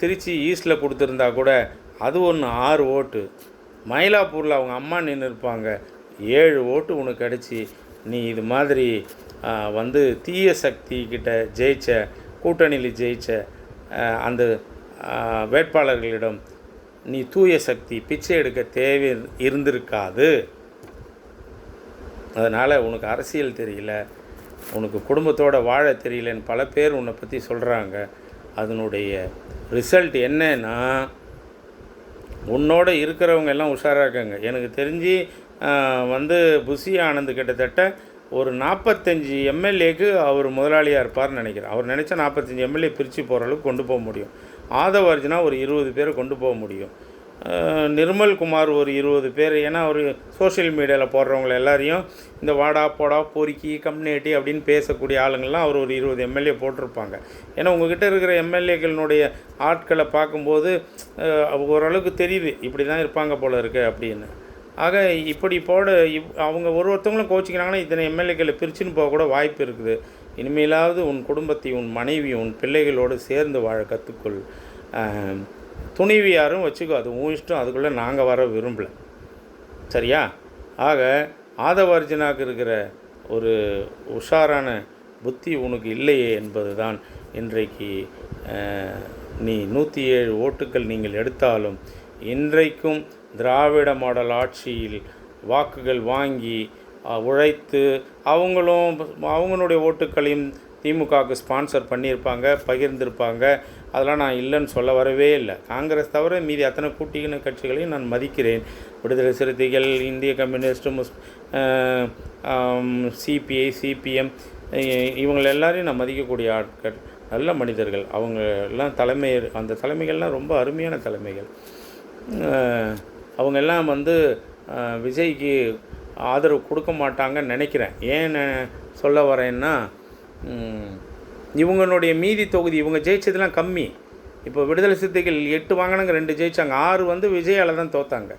Speaker 1: திருச்சி ஈஸ்டில் கொடுத்துருந்தா கூட அது ஒன்று 6 ஓட்டு. மயிலாப்பூரில் அவங்க அம்மா நின்று இருப்பாங்க, 7 ஓட்டு உனக்கு கிடச்சி நீ இது மாதிரி தீய சக்தி கிட்ட ஜெயிச்ச, கூட்டணியில் ஜெயிச்ச அந்த வேட்பாளர்களிடம் நீ தூய சக்தி பிச்சை எடுக்க தேவை இருந்திருக்காது. அதனால் உனக்கு அரசியல் தெரியல, உனக்கு குடும்பத்தோடு வாழ தெரியலன்னு பல பேர் உன்னை பற்றி சொல்கிறாங்க. அதனுடைய ரிசல்ட் என்னன்னா, உன்னோட இருக்கிறவங்க எல்லாம் உஷாராக இருக்காங்க. எனக்கு தெரிஞ்சு புஷி ஆனந்த் கிட்டத்தட்ட ஒரு 45 எம்எல்ஏக்கு அவர் முதலாளியாக இருப்பார்னு நினைக்கிறேன். அவர் நினச்சா 45 எம்எல்ஏ பிரித்து போகிற அளவுக்கு கொண்டு போக முடியும். ஆதவர்ஜனா ஒரு 20 பேரை கொண்டு போக முடியும். நிர்மல்குமார் ஒரு 20 பேர். ஏன்னா அவர் சோஷியல் மீடியாவில் போடுறவங்கள எல்லாரையும் இந்த வாடா போடா பொறுக்கி கம்யூனிட்டி அப்படின்னு பேசக்கூடிய ஆளுங்கள்லாம் அவர் ஒரு 20 எம்எல்ஏ போட்டிருப்பாங்க. ஏன்னா உங்கள்கிட்ட இருக்கிற எம்எல்ஏக்களினுடைய ஆட்களை பார்க்கும்போது ஓரளவுக்கு தெரியுது இப்படி தான் இருப்பாங்க போல இருக்கு அப்படின்னு. ஆக இப்படி அவங்க ஒருத்தவங்களும் கோச்சிக்கிறாங்கன்னா இத்தனை எம்எல்ஏக்களை பிரிச்சுன்னு போக கூட வாய்ப்பு இருக்குது. இனிமேலாவது உன் குடும்பத்தை, உன் மனைவி, உன் பிள்ளைகளோடு சேர்ந்து வாழ கற்றுக்கொள். துணிவி யாரும் வச்சுக்கோ, அது உன் இஷ்டம், அதுக்குள்ளே நாங்கள் வர விரும்பலை, சரியா? ஆக ஆதவர்ஜனாக்கு இருக்கிற ஒரு உஷாரான புத்தி உனக்கு இல்லையே என்பது தான் இன்றைக்கு நீ 107 ஓட்டுக்கள் நீங்கள் எடுத்தாலும் இன்றைக்கும் திராவிட மாடல் ஆட்சியில் வாக்குகள் வாங்கி உழைத்து அவங்களுடைய ஓட்டுக்களையும் திமுகவுக்கு ஸ்பான்சர் பண்ணியிருப்பாங்க, பகிர்ந்திருப்பாங்க. அதெல்லாம் நான் இல்லைன்னு சொல்ல வரவே இல்லை. காங்கிரஸ் தவிர மீதி அத்தனை கூட்டணி கட்சிகளையும் நான் மதிக்கிறேன். விடுதலை சிறுத்தைகள், இந்திய கம்யூனிஸ்ட், சிபிஐ, சிபிஎம், இவங்க எல்லாரையும் நான் மதிக்கக்கூடிய ஆட்கள், நல்ல மனிதர்கள். அவங்க எல்லாம் அந்த தலைமைகள்லாம் ரொம்ப அருமையான தலைமைகள். அவங்க எல்லாம் விஜய்க்கு ஆதரவு கொடுக்க மாட்டாங்கன்னு நினைக்கிறேன். ஏன் சொல்ல வரேன்னா, இவங்களுடைய மீதி தொகுதி இவங்க ஜெயிச்சதுலாம் கம்மி. இப்போ விடுதலை சிறுத்தைகள் 8 வாங்கினாங்க, 2 ஜெயித்தாங்க, 6 விஜயால் தான் தோற்றாங்க.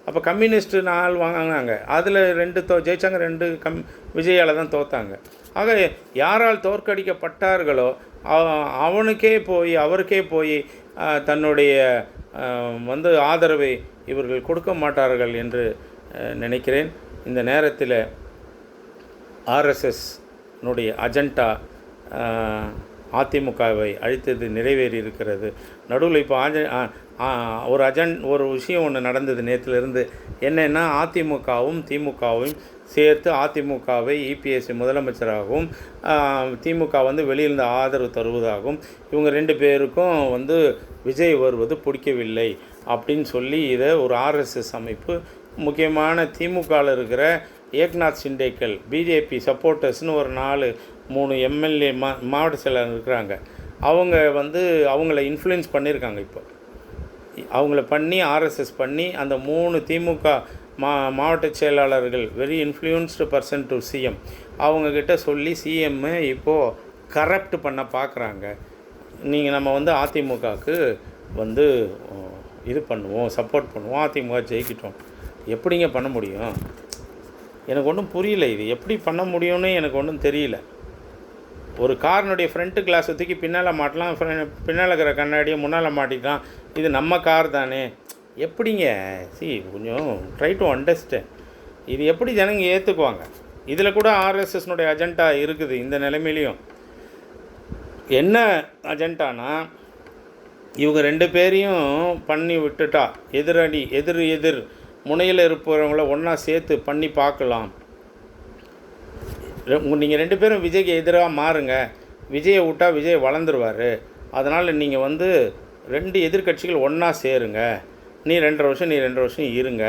Speaker 1: அப்போ கம்யூனிஸ்ட்டு 4 வாங்கினாங்க, அதில் 2 ஜெயித்தாங்க, 2 விஜயால் தான் தோற்றாங்க. ஆக யாரால் தோற்கடிக்கப்பட்டார்களோ அவருக்கே போய் தன்னுடைய ஆதரவை இவர்கள் கொடுக்க மாட்டார்கள் என்று நினைக்கிறேன். இந்த நேரத்தில் ஆர்எஸ்எஸ்னுடைய அஜெண்டா அதிமுகவை அழித்தது நிறைவேறி இருக்கிறது. நடுவில் இப்போ ஒரு விஷயம் ஒன்று நடந்தது நேற்றிலிருந்து. என்னென்னா, அதிமுகவும் திமுகவும் சேர்த்து அதிமுகவை இபிஎஸ் முதலமைச்சராகவும் திமுக வெளியிலிருந்து ஆதரவு தருவதாகவும் இவங்க 2 பேருக்கும் விஜய் வருவது பிடிக்கவில்லை அப்படின்னு சொல்லி இதை ஒரு ஆர்எஸ்எஸ் அமைப்பு, முக்கியமான திமுகவில் இருக்கிற ஏக்நாத் சிண்டேக்கள், பிஜேபி சப்போர்ட்டர்ஸ்னு ஒரு 4-3 எம்எல்ஏ மாவட்ட செயலாளர் இருக்கிறாங்க. அவங்க அவங்கள இன்ஃப்ளூயன்ஸ் பண்ணியிருக்காங்க. இப்போ அவங்கள பண்ணி ஆர்எஸ்எஸ் பண்ணி அந்த 3 திமுக மாவட்ட செயலாளர்கள், very influenced person to CM, அவங்கக்கிட்ட சொல்லி சிஎம்மை இப்போது கரப்ட் பண்ண பார்க்குறாங்க. நீங்கள் நம்ம அதிமுகவுக்கு இது பண்ணுவோம், சப்போர்ட் பண்ணுவோம், அதிமுக ஜெயிக்கிட்டோம். எப்படிங்க பண்ண முடியும்? எனக்கு ஒன்றும் புரியல. இது எப்படி பண்ண முடியும்னு எனக்கு ஒன்றும் தெரியல. ஒரு காரினுடைய ஃப்ரண்ட்டு கிளாஸ் தூக்கி பின்னால் மாட்டலாம், பின்னால் இருக்கிற கண்ணாடியை முன்னால் மாட்டிக்கலாம். இது நம்ம கார் தானே, எப்படிங்க? கொஞ்சம் ட்ரை டு அண்டர்ஸ்டாண்ட். இது எப்படி ஜனங்க ஏற்றுக்குவாங்க? இதில் கூட ஆர்எஸ்எஸ்னுடைய அஜெண்டா இருக்குது. இந்த நிலைமையிலையும் என்ன அஜெண்டானா, இவங்க 2 பேரையும் பண்ணி விட்டுட்டா எதிர் முனையில் இருப்பவங்கள ஒன்றா சேர்த்து பண்ணி பார்க்கலாம். நீங்கள் 2 பேரும் விஜய்க்கு எதிராக மாறுங்க. விஜயை விட்டா விஜய் வளர்ந்துருவார். அதனால் நீங்கள் வந்து 2 எதிர்கட்சிகள் ஒன்றா சேருங்க. நீ 2.5 வருஷம், நீ 2 வருஷம் இருங்க.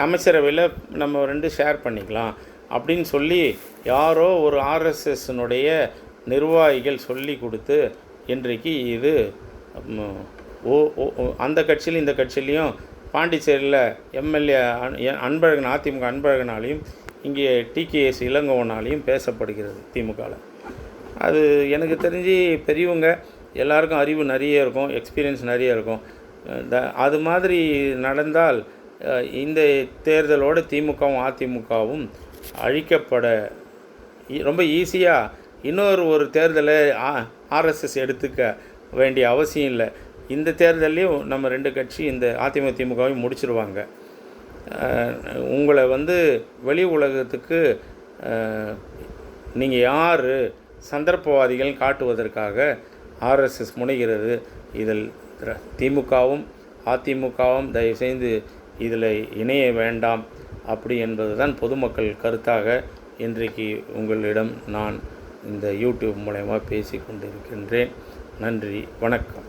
Speaker 1: அமைச்சரவையில் நம்ம 2 ஷேர் பண்ணிக்கலாம் அப்படின்னு சொல்லி யாரோ ஒரு ஆர்எஸ்எஸ்னுடைய நிர்வாகிகள் சொல்லி கொடுத்து இன்றைக்கு இது அந்த கட்சியிலும் இந்த கட்சியிலையும் பாண்டிச்சேரியில் எம்எல்ஏ அன்பழகன், அதிமுக அன்பழகனாலையும் இங்கே டிகேஎஸ் இளங்கோவனாலையும் பேசப்படுகிறது திமுகவில். அது எனக்கு தெரிஞ்சு பெரியவங்க எல்லாருக்கும் அறிவு நிறைய இருக்கும், எக்ஸ்பீரியன்ஸ் நிறைய இருக்கும். அது மாதிரி நடந்தால் இந்த தேர்தலோடு திமுகவும் அதிமுகவும் அழிக்கப்பட ரொம்ப ஈஸியாக இன்னொரு தேர்தலை ஆர்எஸ்எஸ் எடுத்துக்க வேண்டிய அவசியம் இல்லை. இந்த தேர்தலையும் நம்ம 2 கட்சி இந்த அதிமுக திமுகவையும் முடிச்சிருவாங்க. உங்களை வந்து வெளி உலகத்துக்கு நீங்கள் யார் சந்தர்ப்பவாதிகள் காட்டுவதற்காக ஆர்எஸ்எஸ் முனைகிறது. இதில் திமுகவும் அதிமுகவும் தயவுசெய்து இதில் இணைய வேண்டாம் அப்படி என்பது தான் பொதுமக்கள் கருத்தாக இன்றைக்கு உங்களிடம் நான் இந்த யூடியூப் மூலமாக பேசி கொண்டிருக்கின்றேன். நன்றி, வணக்கம்.